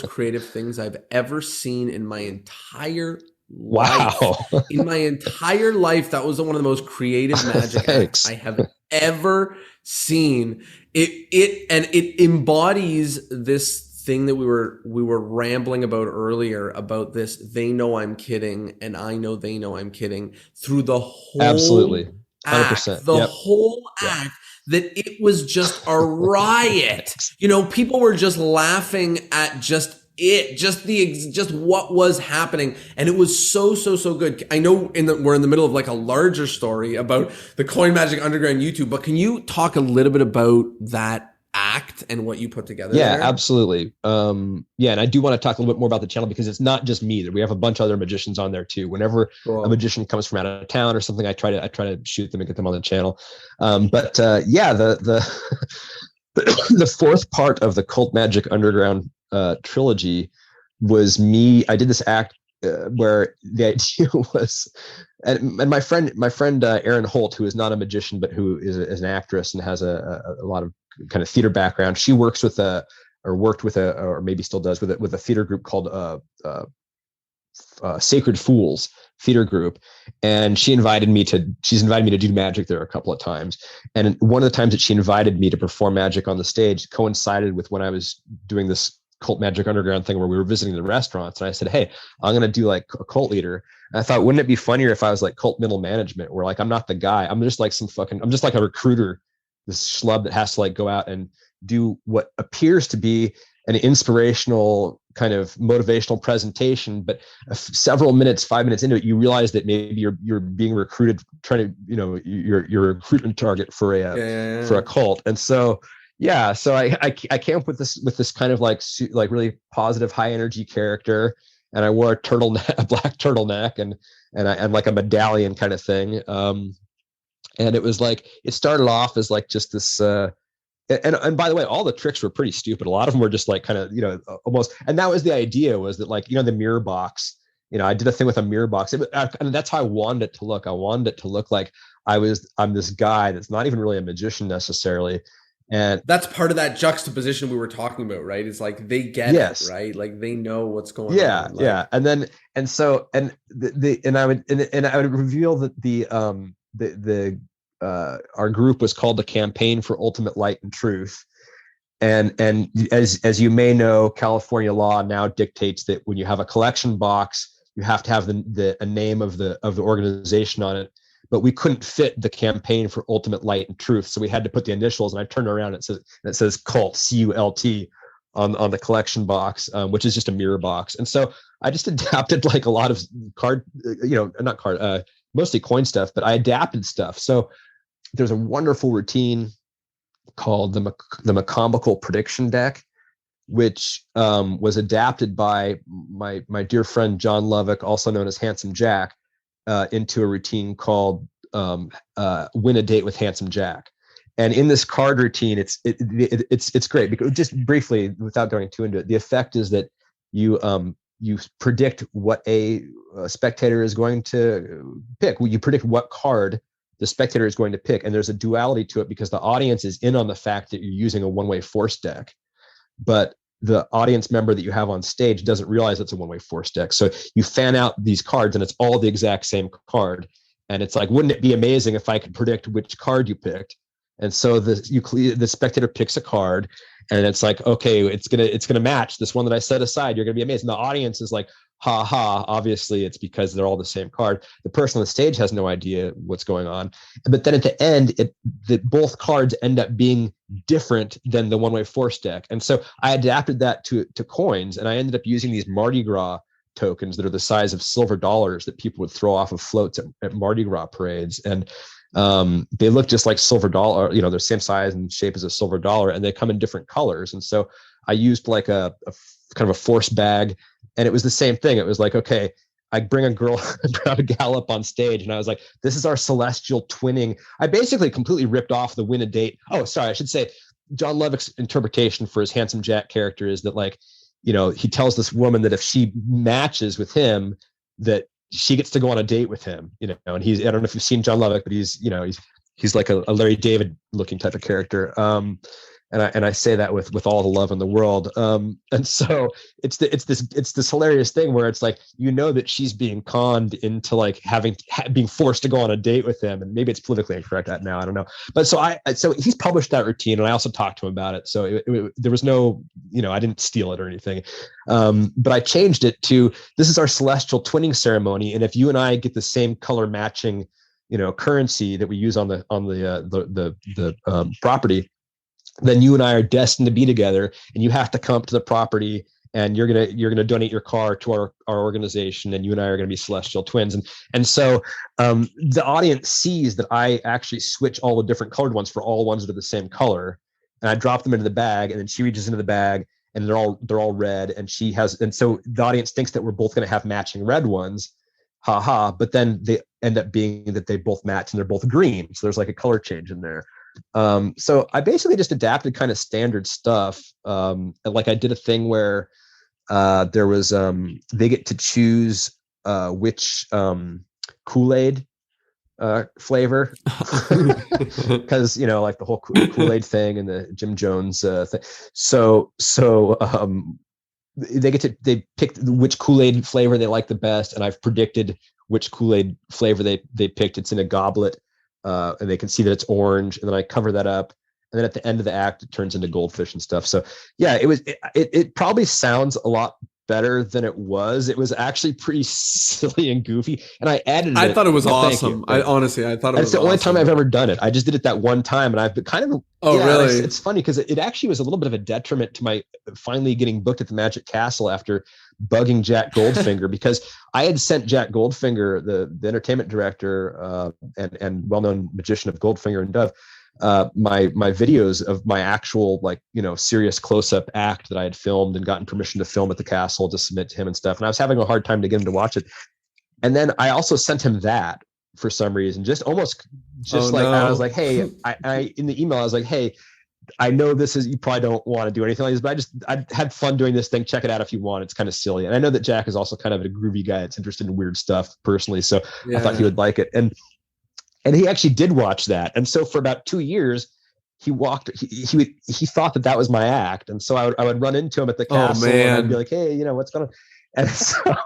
creative things I've ever seen in my entire life. Wow. In my entire life, that was one of the most creative magic acts I have ever seen. It embodies this thing that we were rambling about earlier, about this they know I'm kidding and I know they know I'm kidding, through the whole absolutely 100% act, the whole act, that it was just a riot. People were just laughing at just what was happening, and it was so good. I know we're in the middle of like a larger story about the Coin Magic Underground YouTube, but can you talk a little bit about that act and what you put together? Yeah, there? Absolutely. And I do want to talk a little bit more about the channel, because it's not just me. We have a bunch of other magicians on there too. Whenever a magician comes from out of town or something, I try to shoot them and get them on the channel. The the 4th part of the Cult Magic Underground trilogy was me. I did this act where the idea was, and my friend Erin Holt, who is not a magician but who is an actress and has a lot of kind of theater background. She worked with or maybe still does with a theater group called Sacred Fools theater group, and she's invited me to do magic there a couple of times. And one of the times that she invited me to perform magic on the stage coincided with when I was doing this Cult Magic Underground thing where we were visiting the restaurants, and I said, hey, I'm going to do like a cult leader. And I thought, wouldn't it be funnier if I was like cult middle management, where like I'm not the guy, I'm just like I'm just like a recruiter, this schlub that has to like go out and do what appears to be an inspirational kind of motivational presentation, but several minutes, 5 minutes into it, you realize that maybe you're being recruited, trying to, you're a recruitment target for a cult. And so I came up with this kind of like really positive, high energy character, and I wore a black turtleneck and like a medallion kind of thing. And it was like, it started off as like just this, and by the way, all the tricks were pretty stupid. A lot of them were just like kind of, almost, and that was the idea, was that like, the mirror box, I did a thing with a mirror box, and that's how I wanted it to look. I wanted it to look like I'm this guy that's not even really a magician necessarily. And that's part of that juxtaposition we were talking about, right? It's like they get it, right? Like they know what's going on. Yeah. And then, and so, and I would reveal that our group was called the Campaign for Ultimate Light and Truth. And as you may know, California law now dictates that when you have a collection box, you have to have a name of the organization on it. But we couldn't fit the Campaign for Ultimate Light and Truth, so we had to put the initials. And I turned around and it says Cult, CULT, on the collection box, which is just a mirror box. And so I just adapted like a lot of mostly coin stuff, but I adapted stuff. So there's a wonderful routine called the Macombical Prediction Deck, which was adapted by my dear friend John Lovick, also known as Handsome Jack, into a routine called Win a Date with Handsome Jack. And in this card routine, it's great, because just briefly, without going too into it, the effect is that you you predict what a spectator is going to pick. You predict what card the spectator is going to pick, and there's a duality to it because the audience is in on the fact that you're using a one-way force deck, but the audience member that you have on stage doesn't realize it's a one-way force deck. So you fan out these cards, and it's all the exact same card. And it's like, wouldn't it be amazing if I could predict which card you picked? And so the spectator picks a card, and it's like, okay, it's gonna match this one that I set aside. You're gonna be amazed. And the audience is like, ha ha. Obviously, it's because they're all the same card. The person on the stage has no idea what's going on. But then at the end, both cards end up being different than the one-way force deck. And so I adapted that to coins, and I ended up using these Mardi Gras tokens that are the size of silver dollars that people would throw off of floats at Mardi Gras parades. And they look just like silver dollar, they're the same size and shape as a silver dollar, and they come in different colors. And so I used like a kind of a force bag, and it was the same thing. It was like, okay, I bring a gal up on stage, and I was like, this is our celestial twinning. I basically completely ripped off the win a date. Oh, sorry, I should say John Lovick's interpretation for his Handsome Jack character is that, like, he tells this woman that if she matches with him, that she gets to go on a date with him, and I don't know if you've seen John Lovick, but he's like a Larry David looking type of character. And I say that with all the love in the world. And so it's this hilarious thing where it's like, that she's being conned into like being forced to go on a date with him. And maybe it's politically incorrect now, I don't know. But so he's published that routine, and I also talked to him about it. So there was no, I didn't steal it or anything. But I changed it to, this is our celestial twinning ceremony. And if you and I get the same color matching, currency that we use on the property, then you and I are destined to be together, and you have to come up to the property, and you're gonna donate your car to our organization, and you and I are gonna be celestial twins. And so the audience sees that I actually switch all the different colored ones for all ones that are the same color, and I drop them into the bag, and then she reaches into the bag, and they're all red, and so the audience thinks that we're both gonna have matching red ones, ha ha. But then they end up being that they both match, and they're both green. So there's like a color change in there. So I basically just adapted kind of standard stuff. Like I did a thing where there was they get to choose which Kool-Aid flavor, because like the whole Kool-Aid thing and the Jim Jones thing. So they pick which Kool-Aid flavor they like the best, and I've predicted which Kool-Aid flavor they picked. It's in a goblet. And they can see that it's orange, and then I cover that up, and then at the end of the act, it turns into goldfish and stuff. So yeah, it probably sounds a lot better than it was. It was actually pretty silly and goofy, and I added it. I thought it was awesome. I thought it was It's the only time I've ever done it. I just did it that one time, and I've been kind of really? It's funny because it actually was a little bit of a detriment to my finally getting booked at the Magic Castle after bugging Jack Goldfinger, because I had sent Jack Goldfinger, the entertainment director and well-known magician of Goldfinger and Dove, my videos of my actual serious close-up act that I had filmed and gotten permission to film at the castle to submit to him and stuff. And I was having a hard time to get him to watch it. And then I also sent him that for some reason, I was like, hey, I in the email, I was like, hey, I know you probably don't want to do anything like this, but I had fun doing this thing. Check it out if you want. It's kind of silly. And I know that Jack is also kind of a groovy guy that's interested in weird stuff personally. So I thought he would like it. And he actually did watch that. And so for about 2 years, he thought that was my act. And so I would run into him at the castle, and I'd be like, hey, what's going on? And so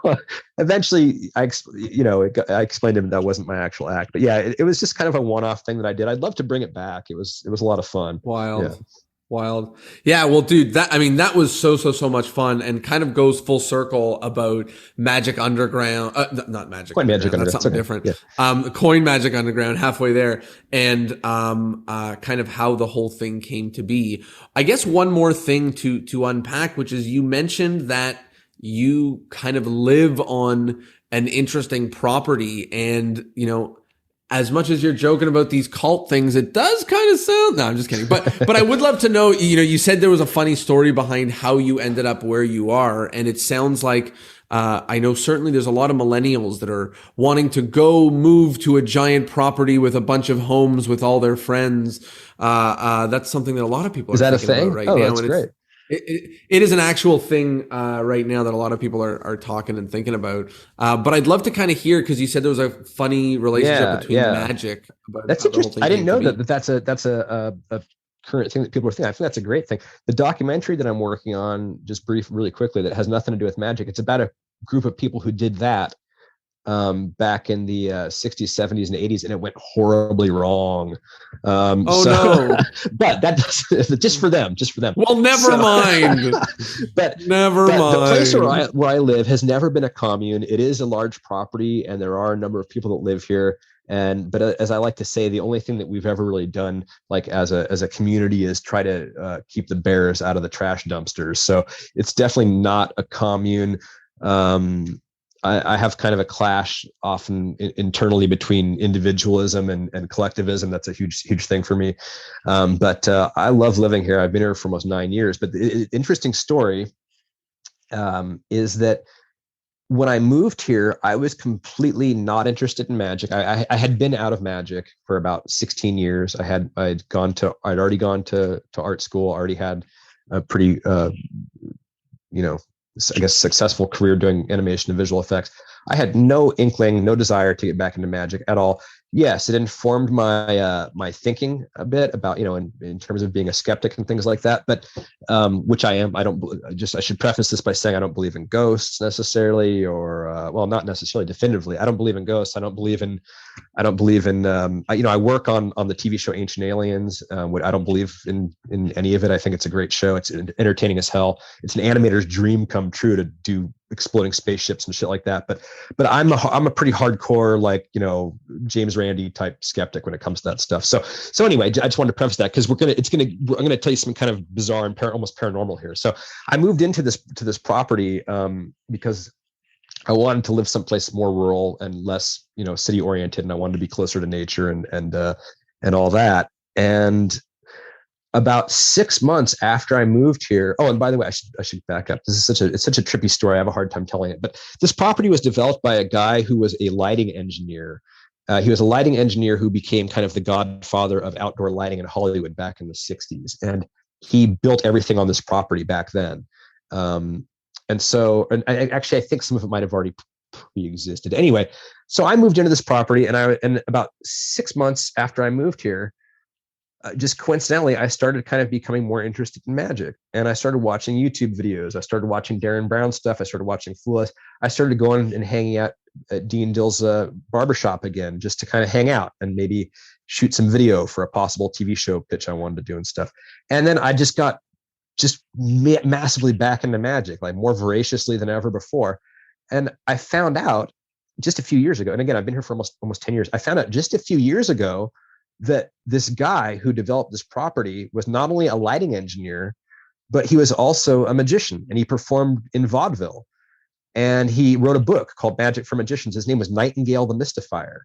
eventually I explained to him that wasn't my actual act. But yeah, it was just kind of a one-off thing that I did. I'd love to bring it back. It was a lot of fun. Wild. Yeah. Well, dude, that was so much fun, and kind of goes full circle about Magic Underground. Not Magic. Coin Magic Underground. That's something different. Yeah. Coin Magic Underground, halfway there, and kind of how the whole thing came to be. I guess one more thing to unpack, which is you mentioned that you kind of live on an interesting property, and as much as you're joking about these cult things, it does kind of sound, no, I'm just kidding. But I would love to know, you said there was a funny story behind how you ended up where you are. And it sounds like, I know certainly there's a lot of millennials that are wanting to go move to a giant property with a bunch of homes with all their friends. That's something that a lot of people are thinking about right now. That's great. It is an actual thing right now that a lot of people are talking and thinking about. But I'd love to kind of hear, because you said there was a funny relationship Yeah, between yeah. magic about That's how the whole interesting. thing I didn't came to know be. that's a current thing that people are thinking. I think that's a great thing. The documentary that I'm working on, just really quickly, that has nothing to do with magic. It's about a group of people who did that back in the 60s, 70s, and 80s, and it went horribly wrong. Oh no. But that's just for them. Well, never So, mind. but Never the place where mind. I live has never been a commune. It is a large property, and there are a number of people that live here. But as I like to say, the only thing that we've ever really done, like as a community, is try to keep the bears out of the trash dumpsters. So it's definitely not a commune. I have kind of a clash often internally between individualism and collectivism. That's a huge thing for me. But I love living here. I've been here for almost 9 years. But the interesting story is that when I moved here, I was completely not interested in magic. I had been out of magic for about 16 years. I'd already gone to art school, already had a pretty, I guess, successful career doing animation and visual effects. I had no inkling, no desire to get back into magic at all. Yes, it informed my thinking a bit about, in terms of being a skeptic and things like that. But which I am. I should preface this by saying I don't believe in ghosts necessarily, or not necessarily definitively. I don't believe in ghosts. I don't believe in. I work on the TV show Ancient Aliens. I don't believe in any of it. I think it's a great show. It's entertaining as hell. It's an animator's dream come true to do exploding spaceships and shit like that. But I'm a pretty hardcore, James Randi type skeptic when it comes to that stuff. So anyway, I just wanted to preface that, because I'm gonna tell you something kind of bizarre and almost paranormal here. So I moved into this property because I wanted to live someplace more rural and less, city oriented, and I wanted to be closer to nature and all that. And about 6 months after I moved here, and by the way, I should back up. This is such a trippy story. I have a hard time telling it, but this property was developed by a guy who was a lighting engineer. He was a lighting engineer who became kind of the godfather of outdoor lighting in Hollywood back in the 60s. And he built everything on this property back then. And I think some of it might have already pre-existed. Anyway, so I moved into this property, and about 6 months after I moved here, just coincidentally, I started kind of becoming more interested in magic, and I started watching YouTube videos. I started watching Darren Brown stuff. I started watching Foolish. I started going and hanging out at Dean Dill's barbershop again, just to kind of hang out and maybe shoot some video for a possible TV show pitch I wanted to do and stuff. And then I just got massively back into magic, like more voraciously than ever before. And I found out just a few years ago, and again, I've been here for almost 10 years. I found out just a few years ago that this guy who developed this property was not only a lighting engineer, but he was also a magician, and he performed in vaudeville. And he wrote a book called Magic for Magicians. His name was Nightingale the Mystifier,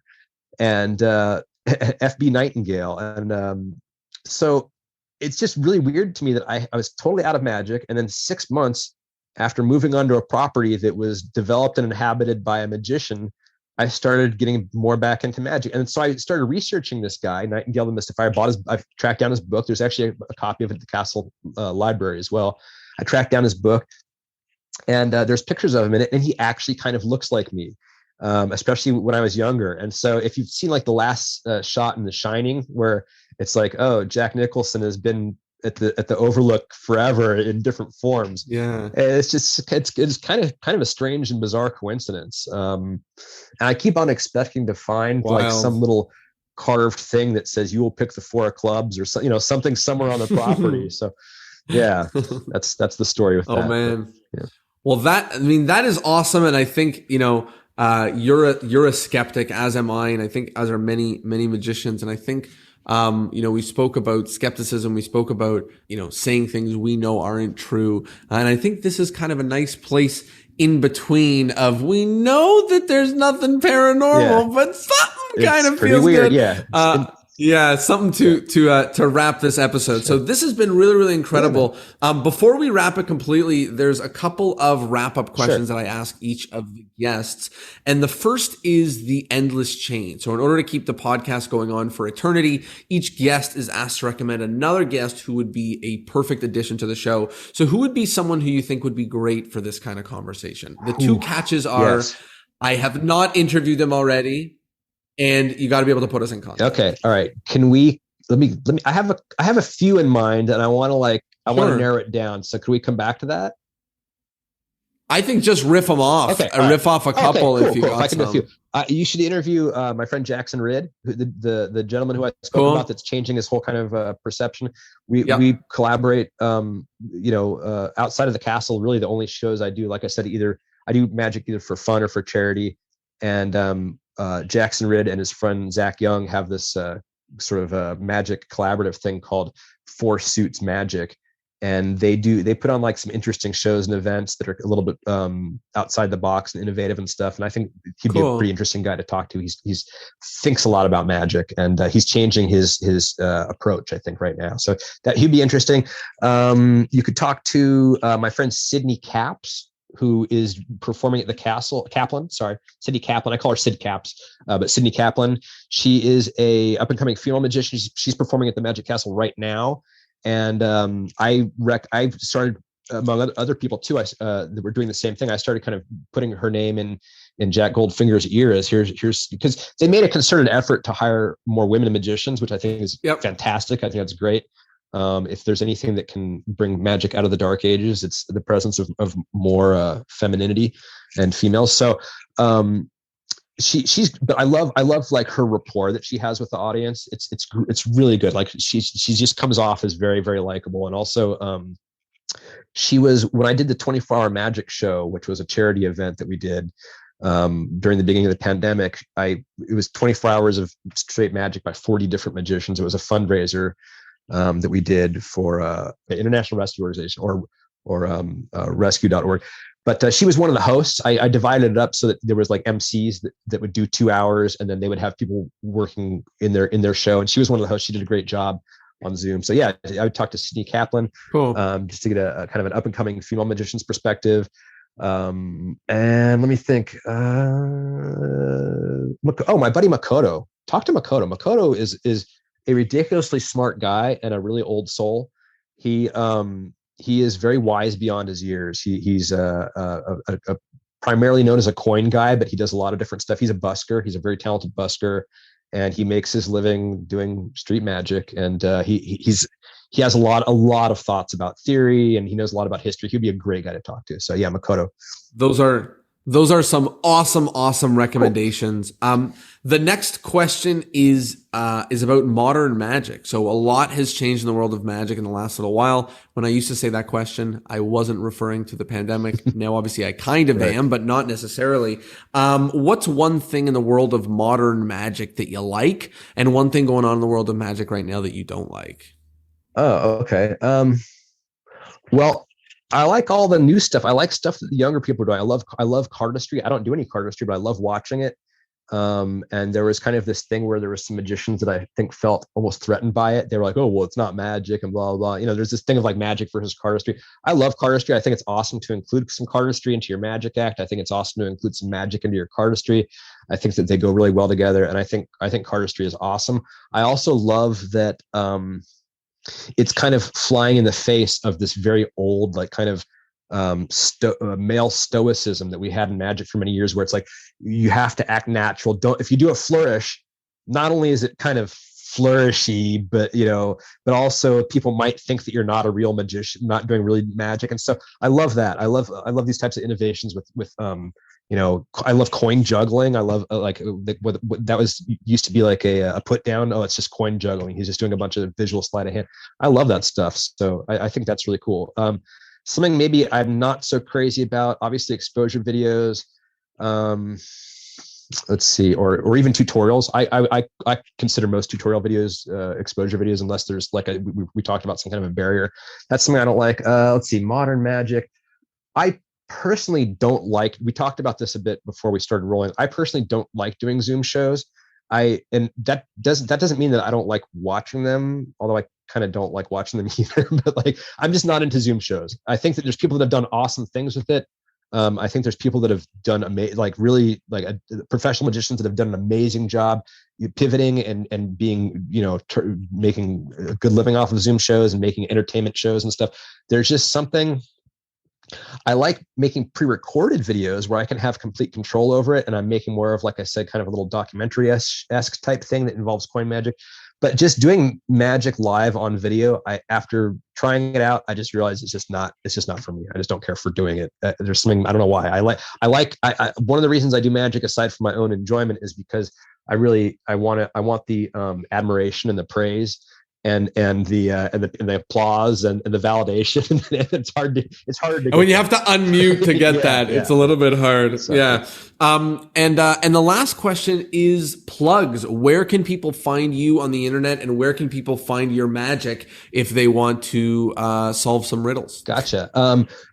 and FB Nightingale. And so it's just really weird to me that I was totally out of magic. And then 6 months after moving onto a property that was developed and inhabited by a magician, I started getting more back into magic. And so I started researching this guy, Nightingale the Mystifier. I tracked down his book. There's actually a copy of it at the Castle Library as well. I tracked down his book, and there's pictures of him in it, and he actually kind of looks like me, especially when I was younger. And so if you've seen like the last shot in The Shining, where it's like, oh, Jack Nicholson has been at the Overlook forever in different forms. Yeah. It's kind of a strange and bizarre coincidence. And I keep on expecting to find like some little carved thing that says you will pick the 4 of clubs, or something somewhere on the property. So yeah, that's the story with that. Oh man. But, yeah. Well, that is awesome. And I think, you're a skeptic, as am I. And I think as are many, many magicians. And I think, we spoke about skepticism. We spoke about, saying things we know aren't true. And I think this is kind of a nice place in between of, we know that there's nothing paranormal, but something kind of feels weird. good. Yeah. Yeah, something to wrap this episode. So this has been really, really incredible. Before we wrap it completely, there's a couple of wrap up questions that I ask each of the guests, and the first is the endless chain. So in order to keep the podcast going on for eternity, each guest is asked to recommend another guest who would be a perfect addition to the show. So who would be someone who you think would be great for this kind of conversation? The two catches are, Yes. I have not interviewed them already, and you got to be able to put us in contact. Okay. All right. Can we, let me, I have a few in mind and I want to want to narrow it down. So can we come back to that? I think just riff them off. Okay. Riff off a couple if you got I can do a some. few. You should interview my friend Jackson Ridd, the gentleman who I spoke about that's changing his whole kind of perception. We collaborate, outside of the castle. Really, the only shows I do, like I said, either I do magic either for fun or for charity. And Jackson Ridd and his friend Zach Young have this sort of a magic collaborative thing called Four Suits Magic. And they put on like some interesting shows and events that are a little bit outside the box and innovative and stuff. And I think he'd be a pretty interesting guy to talk to. He's thinks a lot about magic, and he's changing his approach, I think, right now. So that he'd be interesting. You could talk to my friend Sydney Caps, who is performing at the castle. Sydney Kaplan. I call her Sid Caps, but Sydney Kaplan. She is a up and coming female magician. She's performing at the Magic Castle right now. And I've started, among other people too, that were doing the same thing. I started kind of putting her name in Jack Goldfinger's ear as here's because they made a concerted effort to hire more women magicians, which I think is fantastic. I think that's great. If there's anything that can bring magic out of the dark ages, it's the presence of more femininity and females. So but I love like her rapport that she has with the audience. It's really good. Like she just comes off as very, very likable. And also she was, when I did the 24-hour magic show, which was a charity event that we did during the beginning of the pandemic, it was 24 hours of straight magic by 40 different magicians. It was a fundraiser that we did for the International Rescue Organization or rescue.org. But she was one of the hosts. I divided it up so that there was like MCs that would do 2 hours, and then they would have people working in their show. And she was one of the hosts. She did a great job on Zoom. So yeah, I would talk to Sydney Kaplan, just to get a kind of an up and coming female magician's perspective. And let me think. My buddy Makoto. Talk to Makoto. Makoto is a ridiculously smart guy and a really old soul. He is very wise beyond his years. He's primarily known as a coin guy, but he does a lot of different stuff. He's a busker. He's a very talented busker, and he makes his living doing street magic. And he has a lot of thoughts about theory, and he knows a lot about history. He'd be a great guy to talk to. So yeah, Makoto. Those are some awesome recommendations. Cool. The next question is about modern magic. So a lot has changed in the world of magic in the last little while. When I used to say that question, I wasn't referring to the pandemic. Now, obviously, I kind of am, but not necessarily. What's one thing in the world of modern magic that you like, and one thing going on in the world of magic right now that you don't like? Oh, okay. Well, I like all the new stuff. I like stuff that the younger people are doing. I love cardistry. I don't do any cardistry, but I love watching it. And there was kind of this thing where there were some magicians that I think felt almost threatened by it. They were like, "Oh, well, it's not magic," and blah, blah, blah. There's this thing of like magic versus cardistry. I love cardistry. I think it's awesome to include some cardistry into your magic act. I think it's awesome to include some magic into your cardistry. I think that they go really well together. And I think cardistry is awesome. I also love that, it's kind of flying in the face of this very old, like kind of male stoicism that we had in magic for many years, where it's like you have to act natural. If you do a flourish, not only is it kind of flourishy, but also people might think that you're not a real magician, not doing really magic and stuff. I love that. I love these types of innovations with I love coin juggling. I love what that was used to be like a put down. Oh, it's just coin juggling. He's just doing a bunch of visual sleight of hand. I love that stuff. So I think that's really cool. Something maybe I'm not so crazy about, obviously exposure videos. Let's see, or even tutorials. I consider most tutorial videos exposure videos, unless there's like we talked about some kind of a barrier. That's something I don't like. Let's see, modern magic. I personally don't like, we talked about this a bit before we started rolling. I personally don't like doing Zoom shows. and that doesn't mean that I don't like watching them, although I kind of don't like watching them either. But like, I'm just not into Zoom shows. I think that there's people that have done awesome things with it. I think there's people that have done professional magicians that have done an amazing job pivoting and being, making a good living off of Zoom shows and making entertainment shows and stuff. There's just something. I like making pre-recorded videos where I can have complete control over it. And I'm making more of, like I said, kind of a little documentary-esque type thing that involves coin magic. But just doing magic live on video, after trying it out, I just realized it's just not for me. I just don't care for doing it. There's something, I don't know why. I one of the reasons I do magic aside from my own enjoyment is because I want the admiration and the praise and the applause and the validation. It's harder to and when you have to unmute to get that, it's a little bit hard. So, yeah. And the last question is plugs. Where can people find you on the internet, and where can people find your magic if they want to solve some riddles? Gotcha.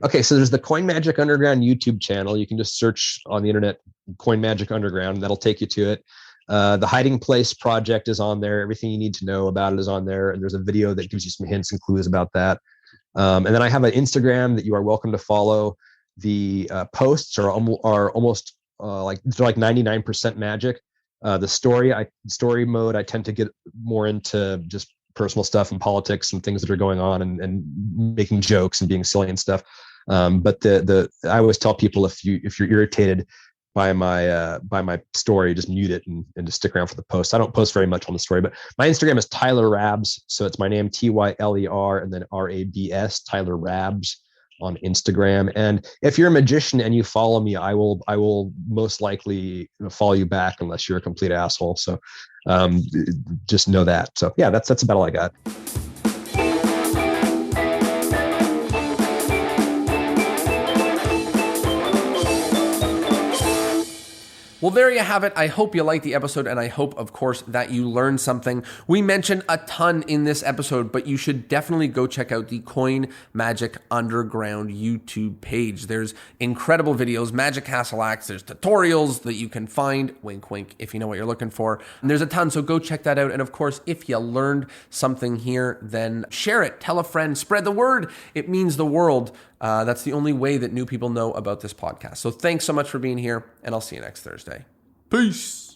Okay, so there's the Coin Magic Underground YouTube channel. You can just search on the internet Coin Magic Underground, and that'll take you to it. The Hiding Place project is on there. Everything you need to know about it is on there. And there's a video that gives you some hints and clues about that. And then I have an Instagram that you are welcome to follow. The posts are almost they're like 99% magic. The story mode, I tend to get more into just personal stuff and politics and things that are going on and making jokes and being silly and stuff. But I always tell people, if you're irritated by my story, just mute it and just stick around for the post. I don't post very much on the story, but my Instagram is Tyler Rabs. So it's my name, Tyler, and then Rabs, Tyler Rabs on Instagram. And if you're a magician and you follow me, I will most likely follow you back unless you're a complete asshole. So just know that. So yeah, that's about all I got. Well, there you have it. I hope you liked the episode, and I hope, of course, that you learned something. We mentioned a ton in this episode, but you should definitely go check out the Coin Magic Underground YouTube page. There's incredible videos, Magic Castle acts, there's tutorials that you can find, wink, wink, if you know what you're looking for. And there's a ton, so go check that out. And of course, if you learned something here, then share it, tell a friend, spread the word. It means the world. That's the only way that new people know about this podcast. So thanks so much for being here, and I'll see you next Thursday. Peace.